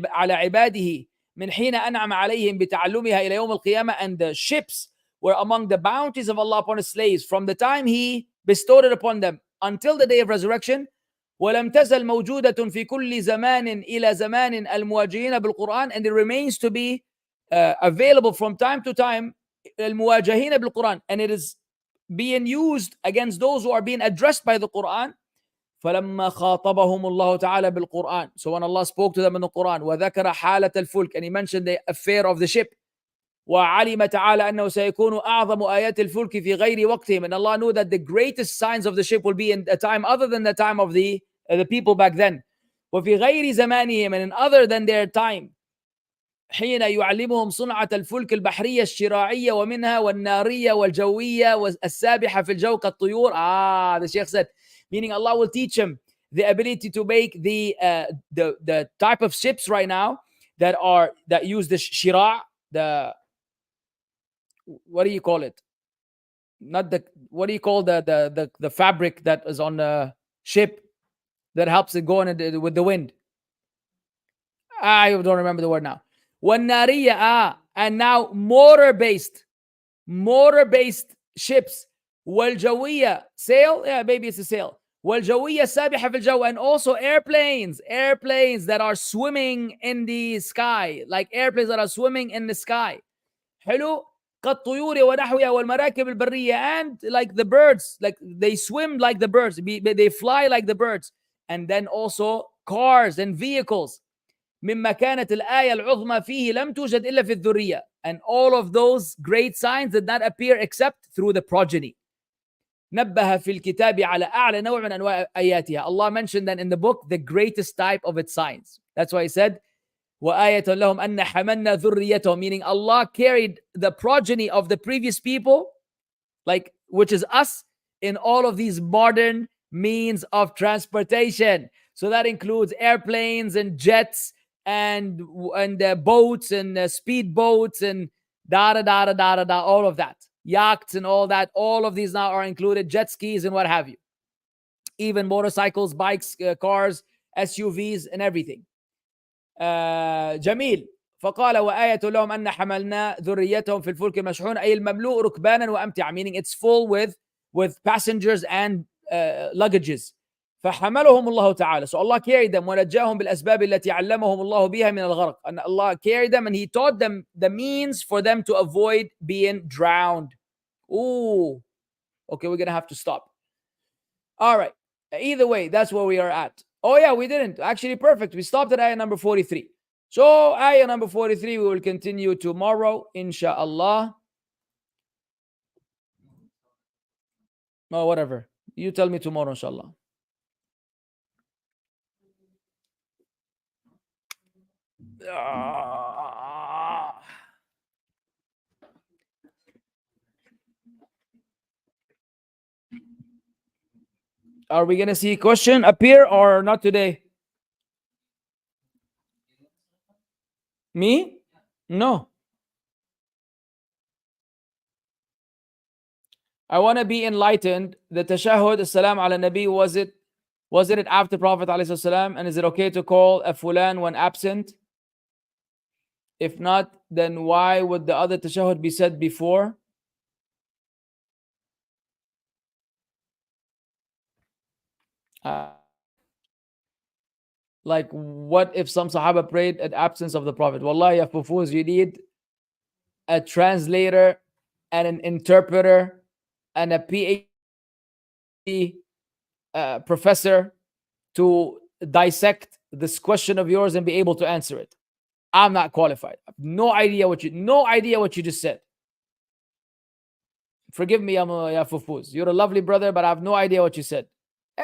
على عباده من حين أنعم عليهم بتعلمها إلى يوم القيامة. And the ships were among the bounties of Allah upon His slaves from the time He bestowed it upon them until the day of resurrection. ولم تزل موجودة في كل زمان إلى زمان المواجهين بالقرآن, and it remains to be available from time to time, المواجهين بالقرآن, and it is being used against those who are being addressed by the Quran. فلما خاطبهم الله تعالى بالقرآن, so when Allah spoke to them in the Quran, وذكر حالة الفلك, and He mentioned the affair of the ship, وعلم تعالى أنه سيكون أعظم آيات الفلك في غير وقتهم, and Allah knew that the greatest signs of the ship will be in a time other than the time of the people back then. وفي غير زمانهم, and in other than their time, حين يعلمهم صنعة الفلك البحرية الشراعية ومنها والنارية والجوية والسابحة في الجو كالطيور. The Shaykh said, meaning Allah will teach him the ability to make the type of ships right now that use the shira', the, what do you call it? Not the, what do you call the fabric that is on the ship that helps it go on with the wind? I don't remember the word now. والنارية, and now mortar-based ships. والجوية, sail, maybe it's a sail. والجوية السابحة في الجو, and also airplanes that are swimming in the sky, like airplanes that are swimming in the sky. حلو. كالطيور ونحوها والمراكب البرية, and like the birds, like they swim like the birds, they fly like the birds. And then also cars and vehicles. مما كانت الآية العظمى فيه لم توجد إلا في الذرية, and all of those great signs did not appear except through the progeny. نبه في الكتاب على أعلى نوع من أنواع آياتها. Allah mentioned that in the book the greatest type of its signs. That's why He said وآية لهم أن حملنا ذريتهم, meaning Allah carried the progeny of the previous people, like, which is us, in all of these modern means of transportation. So that includes airplanes and jets and boats and speed boats and all of that, yachts and all that. All of these now are included, jet skis and what have you, even motorcycles, bikes, cars, SUVs and everything. جميل. فقال وآية لهم أن حملنا ذريتهم في الفلك المشحون, أي المملوء ركبانا وأمتعة, meaning it's full with with passengers and luggages. فحملهم الله تعالى. So Allah carried them ونجاهم بالأسباب التي علمهم الله بها من الغرق. And Allah carried them and He taught them the means for them to avoid being drowned. Ooh. Okay, we're going to have to stop. All right. Either way, that's where we are at. Oh yeah, we didn't. Actually, perfect. We stopped at ayah number 43. So ayah number 43, we will continue tomorrow, inshallah. Oh, whatever. You tell me tomorrow, inshallah. Are we going to see a question appear or not today? Me? No. I want to be enlightened. The tashahhud, as-salam ala nabi, wasn't it after Prophet alayhi salam? And is it okay to call a fulan when absent? If not, then why would the other tashahhud be said before? Like, what if some Sahaba prayed at absence of the Prophet? Wallahi, ya fufuz, you need a translator and an interpreter and a PhD professor to dissect this question of yours and be able to answer it. I'm not qualified. I have no idea what you just said. Forgive me, ya fufuz. You're a lovely brother, but I have no idea what you said.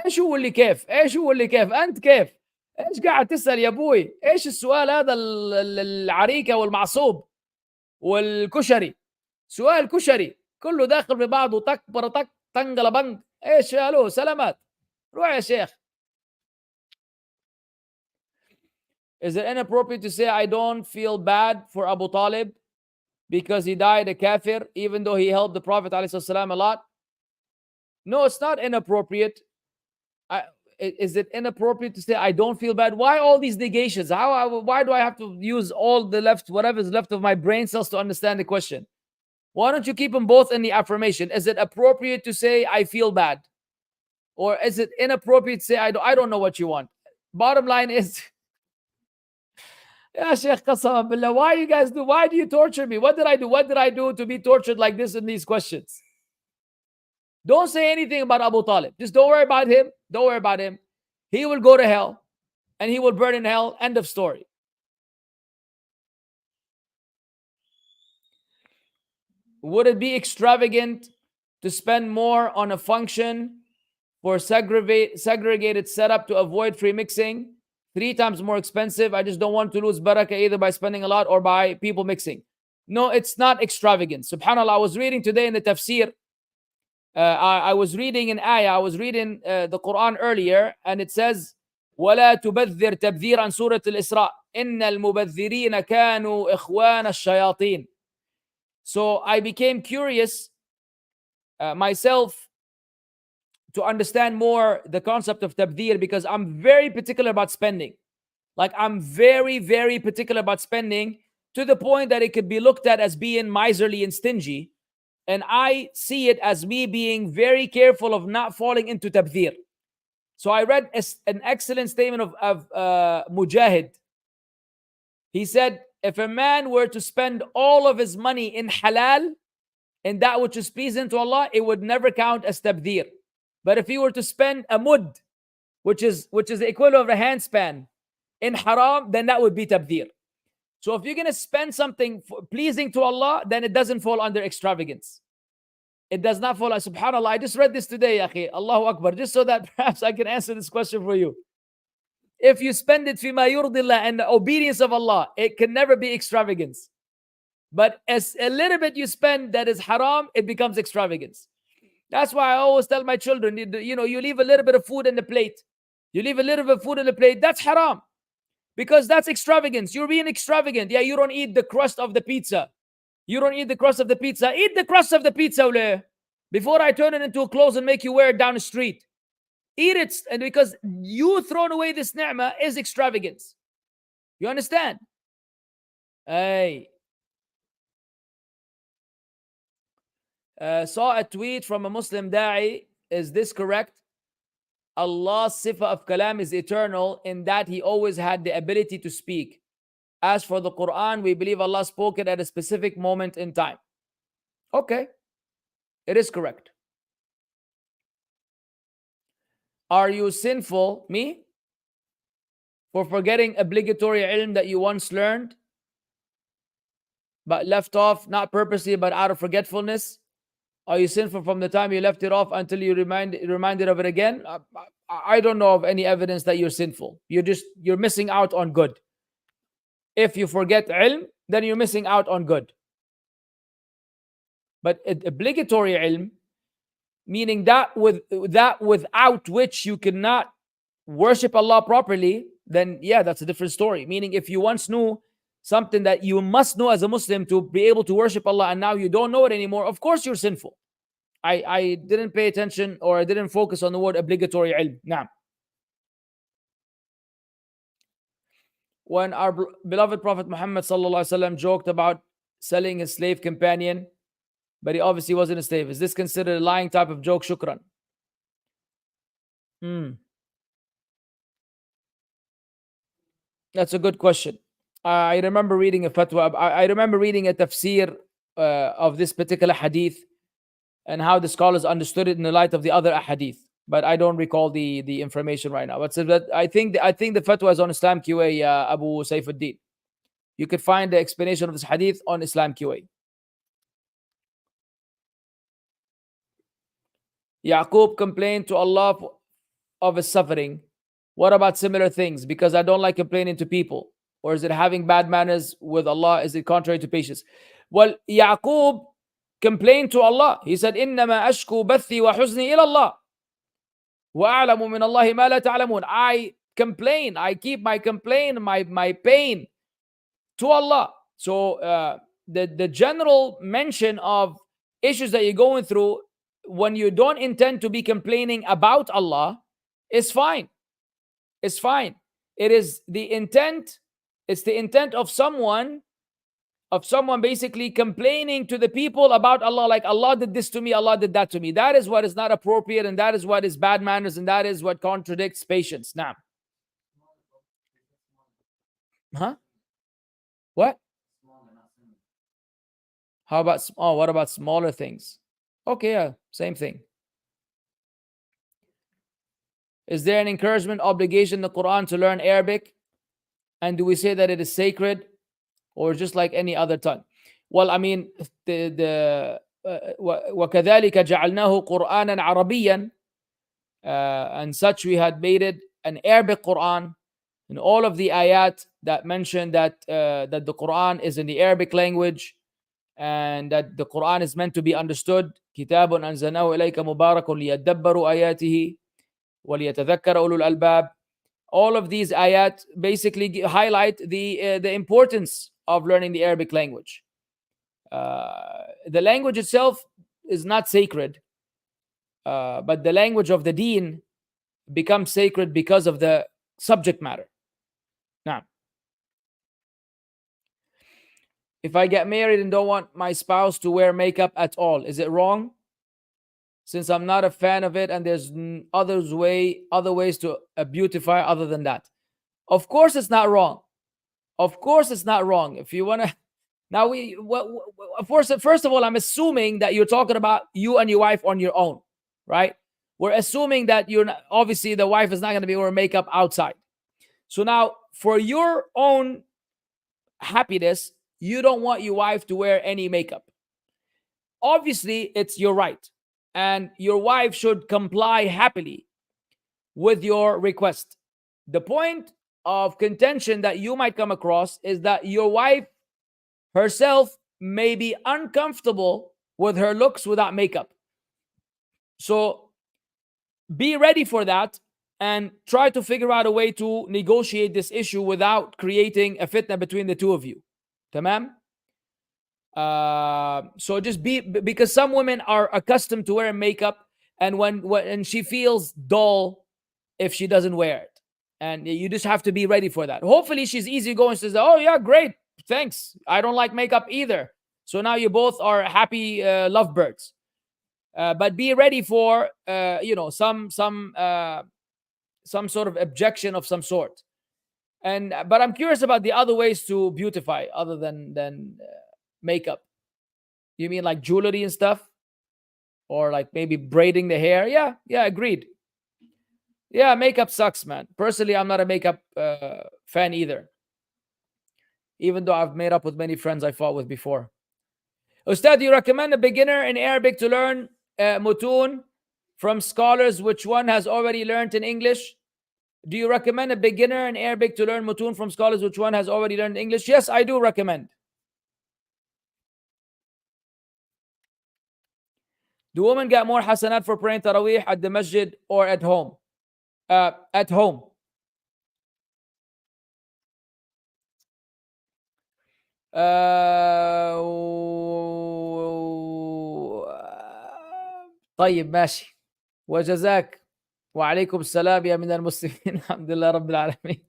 ايش هو اللي كيف؟ ايش هو اللي كيف؟ انت كيف؟ ايش قاعد تسال يا ابوي؟ ايش السؤال هذا العريكه والمعصوب والكشري؟ سؤال كشري كله داخل في بعضه، طق برطق طنقله بنق. ايش الو سلامات، روح يا شيخ. Is it inappropriate to say I don't feel bad for Abu Talib because he died a kafir even though he helped the Prophet ﷺ a lot? No, it's not inappropriate. Is it inappropriate to say I don't feel bad? Why all these negations? Why do I have to use all the whatever is left of my brain cells to understand the question? Why don't you keep them both in the affirmation? Is it appropriate to say I feel bad? Or is it inappropriate to say I don't know what you want? Bottom line is, yeah, Sheikh Qasam Billah, why do you torture me? What did I do? What did I do to be tortured like this in these questions? Don't say anything about Abu Talib. Just don't worry about him. Don't worry about him. He will go to hell and he will burn in hell. End of story. Would it be extravagant to spend more on a function for segregated setup to avoid free mixing? 3 times more expensive. I just don't want to lose barakah either by spending a lot or by people mixing. No, it's not extravagant. SubhanAllah, I was reading today in the Tafseer. I was reading an ayah. I was reading the Quran earlier, and it says, وَلَا تُبَذِّرْ تَبْذِيرًا سورة الإسراء إِنَّ الْمُبَذِّرِينَ كَانُوا إِخْوَانَ الشَّيَاطِينَ. So I became curious myself to understand more the concept of tabdhir, because I'm very particular about spending. Like, I'm very, very particular about spending to the point that it could be looked at as being miserly and stingy. And I see it as me being very careful of not falling into tabdhir. So I read an excellent statement of Mujahid. He said, if a man were to spend all of his money in halal, in that which is pleasing to Allah, it would never count as tabdhir. But if he were to spend a mud, which is the equivalent of a handspan, in haram, then that would be tabdhir. So if you're going to spend something pleasing to Allah, then it doesn't fall under extravagance. It does not fall. SubhanAllah, I just read this today, akhi. Allahu Akbar, just so that perhaps I can answer this question for you. If you spend it fima yurdillah and the obedience of Allah, it can never be extravagance. But as a little bit you spend that is haram, it becomes extravagance. That's why I always tell my children, you leave a little bit of food in the plate. You leave a little bit of food in the plate, that's haram. Because that's extravagance. You're being extravagant. Yeah, you don't eat the crust of the pizza. You don't eat the crust of the pizza. Eat the crust of the pizza, before I turn it into a clothes and make you wear it down the street. Eat it, and because you thrown away this ni'mah is extravagance. You understand? Hey. Saw a tweet from a Muslim da'i. Is this correct? Allah's sifa of kalam is eternal in that He always had the ability to speak. As for the Quran, we believe Allah spoke it at a specific moment in time. Okay, it is correct. Are you sinful, me, for forgetting obligatory ilm that you once learned, but left off, not purposely, but out of forgetfulness? Are you sinful from the time you left it off until you reminded of it again? I don't know of any evidence that you're sinful. You're missing out on good. If you forget ilm, then you're missing out on good. But obligatory ilm, meaning that without which you cannot worship Allah properly, then yeah, that's a different story. Meaning if you once knew something that you must know as a Muslim to be able to worship Allah, and now you don't know it anymore, of course you're sinful. I didn't pay attention, or I didn't focus on the word obligatory ilm. Now, when our beloved Prophet Muhammad ﷺ joked about selling his slave companion, but he obviously wasn't a slave, is this considered a lying type of joke? Shukran. That's a good question. I remember reading a fatwa. I remember reading a tafseer of this particular hadith and how the scholars understood it in the light of the other hadith. But I don't recall the information right now. But I think the fatwa is on Islam QA, Abu Saifuddin. You could find the explanation of this hadith on Islam QA. Yaqub complained to Allah of his suffering. What about similar things? Because I don't like complaining to people. Or is it having bad manners with Allah? Is it contrary to patience? Well, Yaqub complained to Allah. He said, إِنَّمَا أَشْكُو بَثِّي وَحُزْنِي إِلَى اللَّهِ وَأَعْلَمُ مِنَ اللَّهِ مَا لَا تَعْلَمُونَ. I complain. I keep my complaint, my pain to Allah. So the general mention of issues that you're going through when you don't intend to be complaining about Allah is fine. It's fine. It is the intent. It's the intent of someone basically complaining to the people about Allah, like Allah did this to me, Allah did that to me. That is what is not appropriate, and that is what is bad manners, and that is what contradicts patience. Now, what? How about what about smaller things? Okay, yeah, same thing. Is there an encouragement obligation in the Quran to learn Arabic? And do we say that it is sacred, or just like any other tongue? Well, I mean, وَكَذَلِكَ جَعَلْنَاهُ قُرْآنًا عَرَبِيًّا, and such we had made it an Arabic Quran. And all of the ayat that mention that the Quran is in the Arabic language, and that the Quran is meant to be understood. كِتَابٌ أَنزَلْنَاهُ إِلَيْكَ مُبَارَكٌ لِيَدَّبَّرُوا آيَاتِهِ وَلِيَتَذَكَّرَ أُولُو الْأَلْبَابِ. All of these ayat basically highlight the importance of learning the Arabic language. The language itself is not sacred, but the language of the deen becomes sacred because of the subject matter. Now, if I get married and don't want my spouse to wear makeup at all, is it wrong? Since I'm not a fan of it, and there's other ways to beautify other than that. Of course it's not wrong. Of course it's not wrong. If you want to, now first of all, I'm assuming that you're talking about you and your wife on your own, right? We're assuming that obviously the wife is not going to be wearing makeup outside. So now, for your own happiness, you don't want your wife to wear any makeup. Obviously, it's your right. And your wife should comply happily with your request. The point of contention that you might come across is that your wife herself may be uncomfortable with her looks without makeup. So be ready for that and try to figure out a way to negotiate this issue without creating a fitna between the two of you. Tamam? So just because some women are accustomed to wearing makeup, and when she feels dull if she doesn't wear it, and you just have to be ready for that. Hopefully she's easygoing, says, oh yeah, great, thanks, I don't like makeup either. So now you both are happy lovebirds. But be ready for some sort of objection of some sort. And but I'm curious about the other ways to beautify other than makeup. You mean like jewelry and stuff, or like maybe braiding the hair? Yeah, agreed. Yeah, makeup sucks, man. Personally, I'm not a makeup fan either, even though I've made up with many friends I fought with before. Ustad, do you recommend a beginner in Arabic to learn mutun from scholars which one has already learned in English? Do you recommend a beginner in Arabic to learn mutun from scholars which one has already learned English? Yes, I do recommend. Do women get more hasanat for praying Taraweeh at the masjid or at home? At home. طيب ماشي. وجزاك. وعليكم السلام يا من المسلمين. الحمد لله رب العالمين.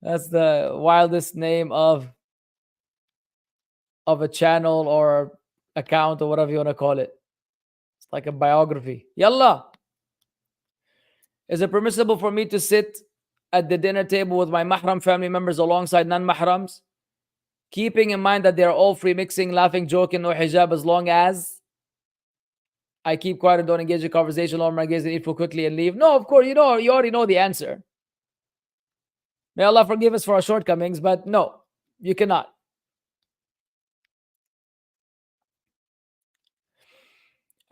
That's the wildest name of a channel or account or whatever you want to call it. It's like a biography. Yalla. Is it permissible for me to sit at the dinner table with my mahram family members alongside non-mahrams, keeping in mind that they are all free mixing, laughing, joking, no hijab, as long as I keep quiet and don't engage in conversation or my gaze and eat food quickly and leave? No, of course, you already know the answer. May Allah forgive us for our shortcomings, but no, you cannot.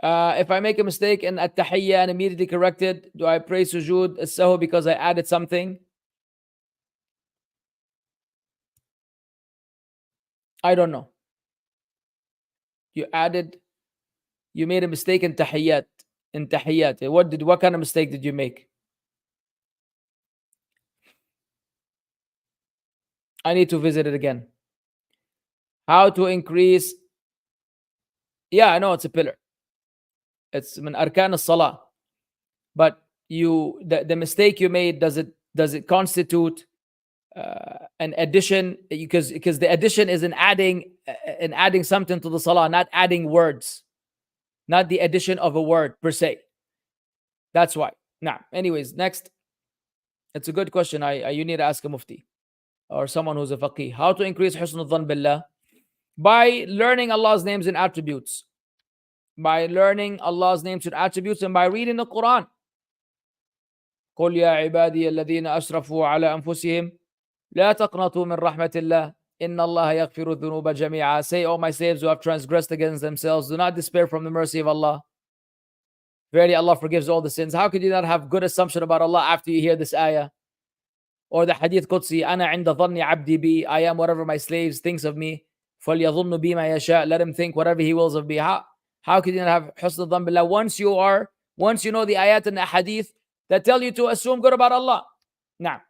If I make a mistake in at-tahiyya and immediately correct it, do I pray sujood as-sahw because I added something? I don't know. You made a mistake in tahiyyat. What kind of mistake did you make? I need to visit it again. How to increase? Yeah, I know it's a pillar. It's min arkan as-salah. But the mistake you made, does it constitute an addition? Because the addition is in adding something to the salah, not adding words, not the addition of a word per se. That's why. Now, anyways, next. It's a good question. You need to ask a mufti or someone who's a faqih. How to increase husn al-dhan billah? By learning Allah's names and attributes. By learning Allah's names and attributes, and by reading the Quran. قل يا عبادي الذين أسرفوا على أنفسهم لا تقنطوا من رحمة الله إن الله يغفر الذنوب جميعا. Say, O my slaves who have transgressed against themselves, do not despair from the mercy of Allah. Verily Allah forgives all the sins. How could you not have good assumption about Allah after you hear this ayah? Or the hadith Qudsi, أنا عند ظن عبدي بي, I am whatever my slaves thinks of me. فليظن بي ما يشاء, let him think whatever he wills of me. How could you not have husn al-dhan billah once you know the ayat and the hadith that tell you to assume good about Allah? Now,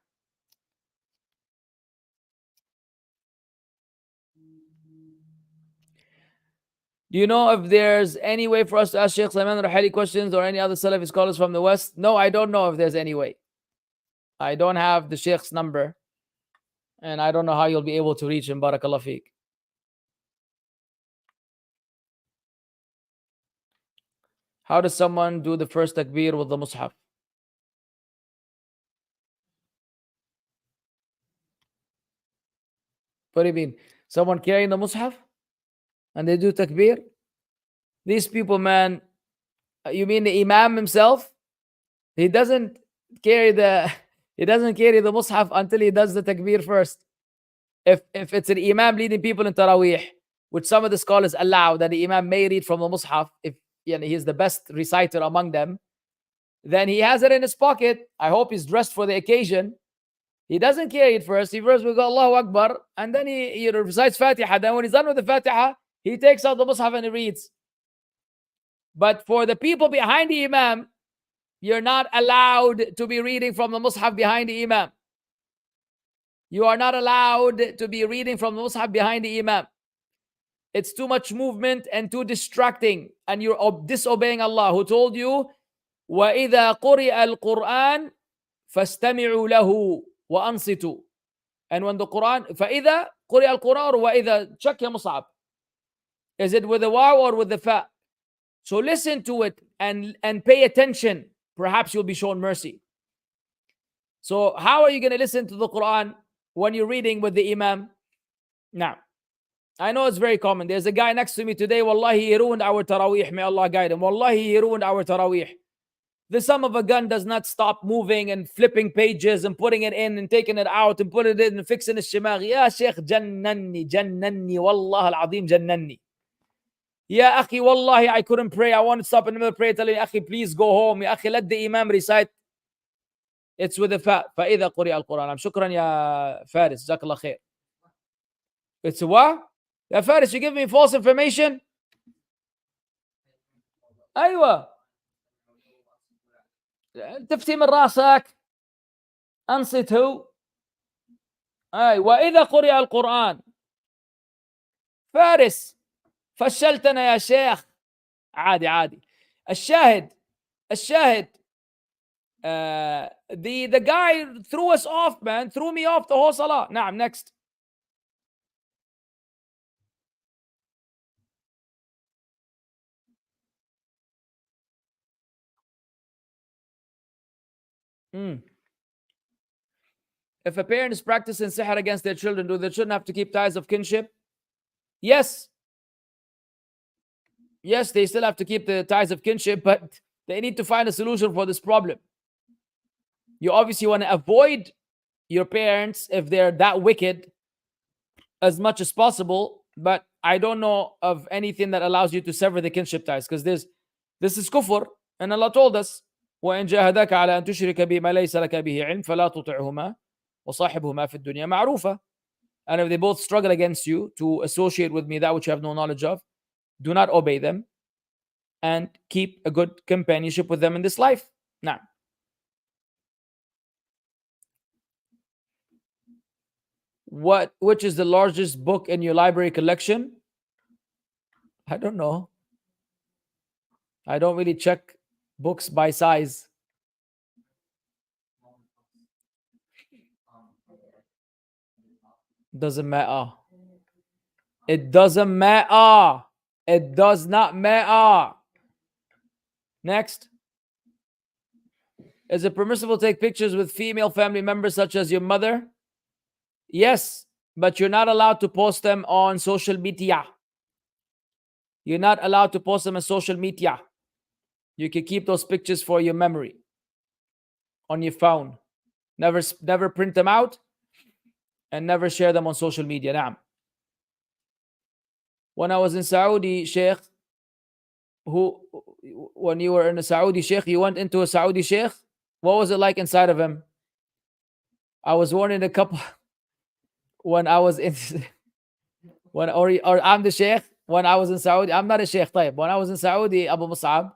do you know if there's any way for us to ask Sheikh Salman Rahali questions or any other Salafi scholars from the West? No, I don't know if there's any way. I don't have the Sheikh's number, and I don't know how you'll be able to reach him. Barakallah feek. How does someone do the first takbir with the mushaf? What do you mean? Someone carrying the mushaf and they do takbir? These people, man, you mean the imam himself? He doesn't carry the mushaf until he does the takbir first. If it's an imam leading people in Taraweeh, which some of the scholars allow that the imam may read from the mushaf, if he's the best reciter among them, then he has it in his pocket. I hope he's dressed for the occasion. He doesn't carry it first. He first will go Allahu Akbar, and then he recites Fatiha. Then when he's done with the Fatiha, he takes out the mushaf and he reads. But for the people behind the imam, you're not allowed to be reading from the mushaf behind the imam. You are not allowed to be reading from the mushaf behind the imam. It's too much movement and too distracting, and you're disobeying Allah, who told you, وَإِذَا قُرِئَ الْقُرْآنِ فَاسْتَمِعُوا لَهُ وَأَنصِتُوا. And when the Quran, فَإِذَا قُرِئَ الْقُرْآنِ, or وَإِذَا, check ya Mus'ab. Is it with the waw or with the fa? So listen to it and pay attention. Perhaps you'll be shown mercy. So how are you going to listen to the Quran when you're reading with the Imam? Now, I know it's very common. There's a guy next to me today. Wallahi, he ruined our Taraweeh. May Allah guide him. Wallahi, he ruined our Taraweeh. The sum of a gun does not stop moving and flipping pages and putting it in and taking it out and putting it in and fixing the shimagh. Ya Sheikh, jannanni, wallah al-azim, jannanni. Ya akhi, wallahi, I couldn't pray. I want to stop in the middle of prayer, telling akhi, please go home. Ya akhi, let the Imam recite. It's with the fa. فَإِذَا قُرِئَ الْقُرْآنِ. Shukran, ya Faris. Jazakallah khair. It's what? Ya Faris, you give me false information? أيوة. تفتي من راسك. أنصته. أي وإذا قرئ القرآن. فارس فشلتنا يا شيخ. عادي. الشاهد the guy threw us off, man. Threw me off the whole salah. نعم, next. If a parent is practicing sihr against their children, do their children have to keep ties of kinship? Yes. Yes, they still have to keep the ties of kinship, but they need to find a solution for this problem. You obviously want to avoid your parents if they're that wicked as much as possible, but I don't know of anything that allows you to sever the kinship ties, because this is kufr, and Allah told us, وَإِن جَاهَدَاكَ عَلَى أَن تُشْرِكَ بِمَا لَيْسَ لَكَ بِهِ عِلْمٍ فَلَا تُطِعْهُمَا وَصَاحِبْهُمَا فِي الدُّنْيَا مَعْرُوفًا. And if they both struggle against you to associate with me that which you have no knowledge of, do not obey them and keep a good companionship with them in this life. Now, which is the largest book in your library collection? I don't know. I don't really check books by size. Doesn't matter. It doesn't matter. It does not matter. Next. Is it permissible to take pictures with female family members such as your mother? Yes, but you're not allowed to post them on social media. You're not allowed to post them on social media. You can keep those pictures for your memory on your phone. Never print them out and never share them on social media. Naam. When I was in Saudi, Sheikh, when you were in a Saudi Sheikh, you went into a Saudi Sheikh. What was it like inside of him? I was warning a couple when I was in or I'm the Sheikh. When I was in Saudi, I'm not a Sheikh type. When I was in Saudi, Abu Mussab,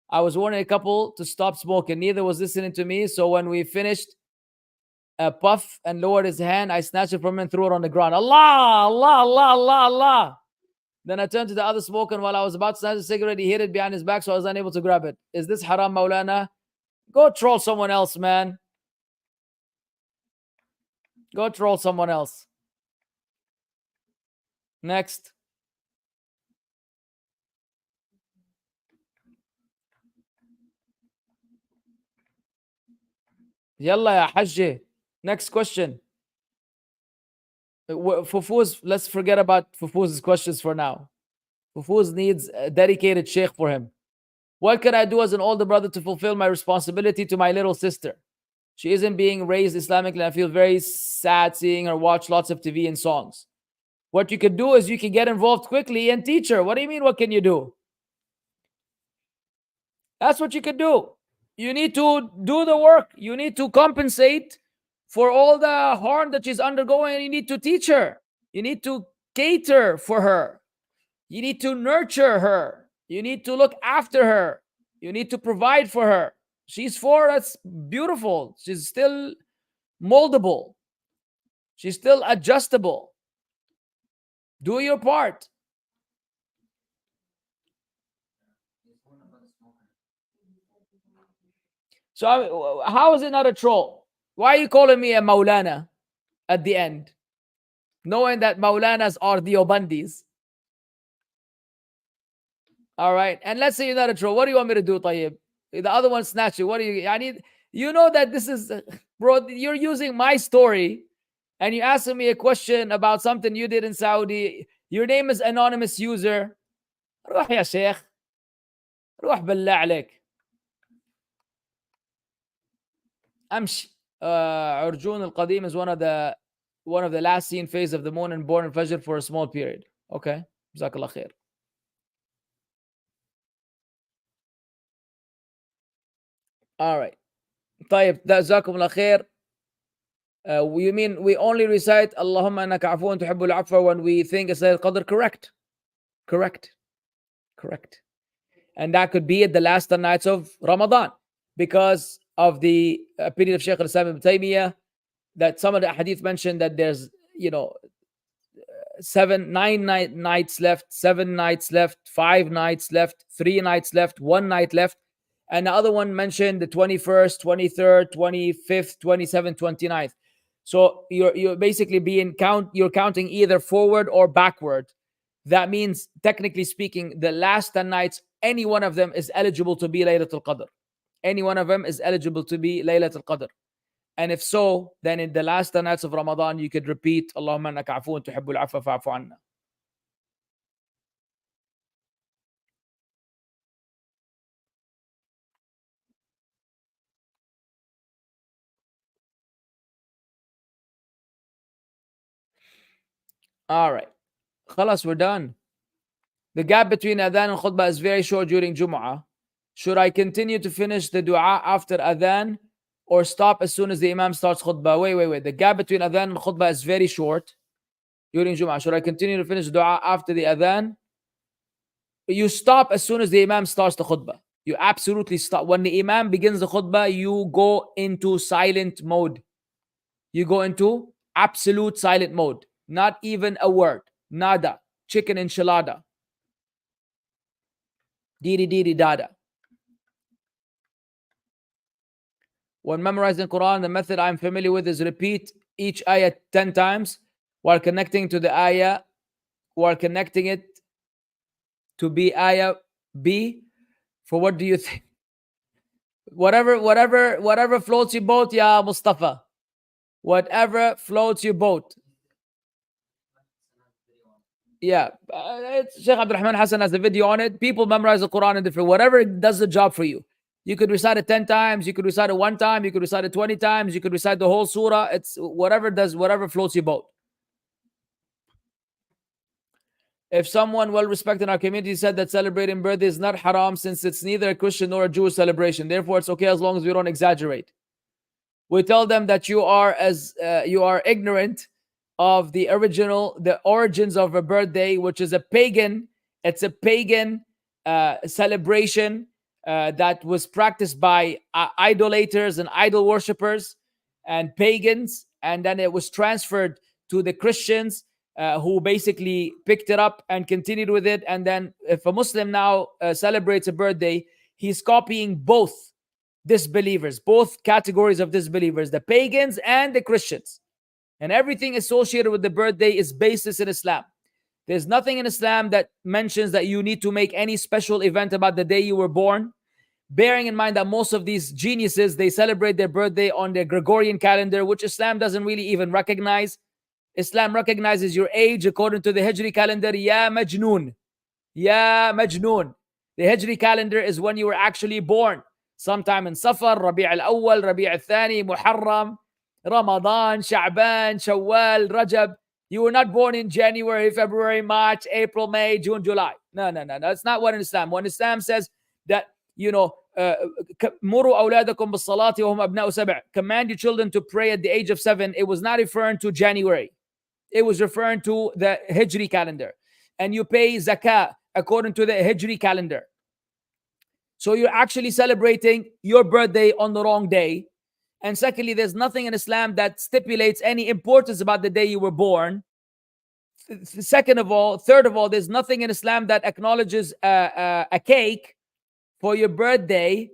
I was warning a couple to stop smoking. Neither was listening to me. So when we finished a puff and lowered his hand, I snatched it from him and threw it on the ground. Allah. Then I turned to the other smoker, and while I was about to snatch a cigarette, he hit it behind his back, so I was unable to grab it. Is this haram, Maulana? Go troll someone else, man. Go troll someone else. Next. Yalla ya Hajji. Next question. Fufuz, let's forget about Fufuz's questions for now. Fufuz needs a dedicated sheikh for him. What can I do as an older brother to fulfill my responsibility to my little sister? She isn't being raised Islamically. I feel very sad seeing her watch lots of TV and songs. What you can do is you can get involved quickly and teach her. What do you mean, what can you do? That's what you can do. You need to do the work. You need to compensate for all the harm that she's undergoing, and you need to teach her. You need to cater for her. You need to nurture her. You need to look after her. You need to provide for her. She's 4, that's beautiful. She's still moldable. She's still adjustable. Do your part. So how is it not a troll? Why are you calling me a Maulana at the end? Knowing that Maulanas are Deobandis. All right. And let's say you're not a troll. What do you want me to do, Tayyib? The other one snatch you. What do you? I need. You know that this is, bro. You're using my story, and you're asking me a question about something you did in Saudi. Your name is anonymous user. روح يا شيخ. روح بالله عليك. أمشي. عرجون القديم is one of the last seen phase of the moon and born in Fajr for a small period. Okay. جزاك الله خير. All right. طيب جزاكم الله خير. You mean we only recite Allahumma innaka afuun tuhibbul afwa when we think it's Laylatul Qadr? Correct. Correct. Correct. And that could be at the last 10 nights of Ramadan because of the opinion of Shaykh al-Islam ibn Taymiyyah that some of the hadith mentioned that there's, you know, 9 nights left, 7 nights left, 5 nights left, 3 nights left, 1 night left. And the other one mentioned the 21st, 23rd, 25th, 27th, 29th. So you're basically you're counting either forward or backward. That means, technically speaking, the last 10 nights, any one of them is eligible to be Laylatul Qadr. Any one of them is eligible to be Laylatul Qadr. And if so, then in the last 10 nights of Ramadan, you could repeat, Allahumma innaka afuun tuhibbul afwa fa'fu anna. All right. Khalas, we're done. The gap between Adhan and Khutbah is very short during Jumu'ah. Should I continue to finish the dua after Adhan or stop as soon as the Imam starts Khutbah? Wait. The gap between Adhan and Khutbah is very short during Jumu'ah. Should I continue to finish the dua after the Adhan? You stop as soon as the Imam starts the Khutbah. You absolutely stop. When the Imam begins the Khutbah, you go into silent mode. You go into absolute silent mode. Not even a word. Nada. Chicken enchilada. Didi dada. When memorizing Quran, the method I'm familiar with is repeat each ayah 10 times while connecting to the ayah, while connecting it to be ayah B. For what do you think? Whatever floats your boat, ya Mustafa. Whatever floats your boat. Yeah, Sheikh Abdul Rahman Hassan has a video on it. People memorize the Quran in different, whatever does the job for you. You could recite it 10 times, you could recite it 1 time, you could recite it 20 times, you could recite the whole surah. It's whatever floats your boat. If someone well respected in our community said that celebrating birthday is not haram since it's neither a Christian nor a Jewish celebration, therefore it's okay as long as we don't exaggerate. We tell them that you are ignorant of the origins of a birthday, which is a pagan. It's a pagan celebration that was practiced by idolaters and idol worshippers and pagans, and then it was transferred to the Christians, who basically picked it up and continued with it. And then if a Muslim now celebrates a birthday, he's copying both disbelievers, both categories of disbelievers, the pagans and the Christians. And everything associated with the birthday is baseless in Islam. There's nothing in Islam that mentions that you need to make any special event about the day you were born. Bearing in mind that most of these geniuses, they celebrate their birthday on their Gregorian calendar, which Islam doesn't really even recognize. Islam recognizes your age according to the Hijri calendar. Ya Majnoon. Ya Majnoon. The Hijri calendar is when you were actually born. Sometime in Safar, Rabi' al-Awwal, Rabi' al-Thani, Muharram, Ramadan, Sha'ban, Shawwal, Rajab. You were not born in January, February, March, April, May, June, July. No. That's not what in Islam. When Islam says that, muru awladakum bis-salati wa hum abna'u sab'. Command your children to pray at the age of 7. It was not referring to January. It was referring to the Hijri calendar. And you pay zakah according to the Hijri calendar. So you're actually celebrating your birthday on the wrong day. And secondly, there's nothing in Islam that stipulates any importance about the day you were born. Third of all, there's nothing in Islam that acknowledges a cake for your birthday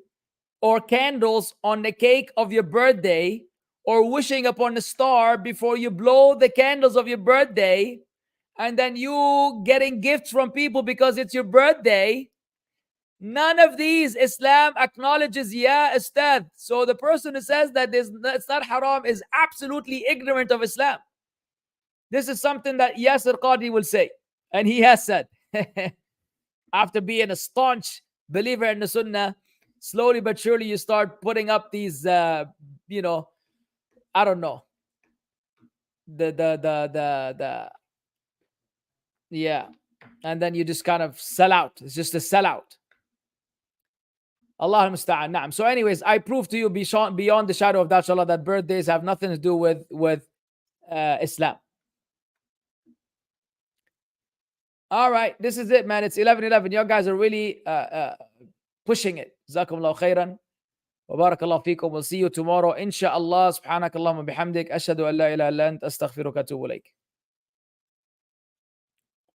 or candles on the cake of your birthday or wishing upon a star before you blow the candles of your birthday and then you getting gifts from people because it's your birthday. None of these Islam acknowledges. Ya Ustad. So the person who says that it's not haram is absolutely ignorant of Islam. This is something that Yasir Qadi will say. And he has said. After being a staunch believer in the Sunnah, slowly but surely you start putting up these, I don't know, yeah, and then you just kind of sell out. It's just a sellout. Allah musta'an. Naam. So, anyways, I prove to you beyond the shadow of doubt, inshallah, that birthdays have nothing to do with Islam. All right, this is it, man. It's 11:11. You guys are really pushing it. Jazakumullah khairan. وبارك الله فيكم. We'll see you tomorrow. إن شاء الله. سبحانك اللهم وبحمدك. أشهد أن لا إله إلا أنت. أستغفرك وأتوب إليك.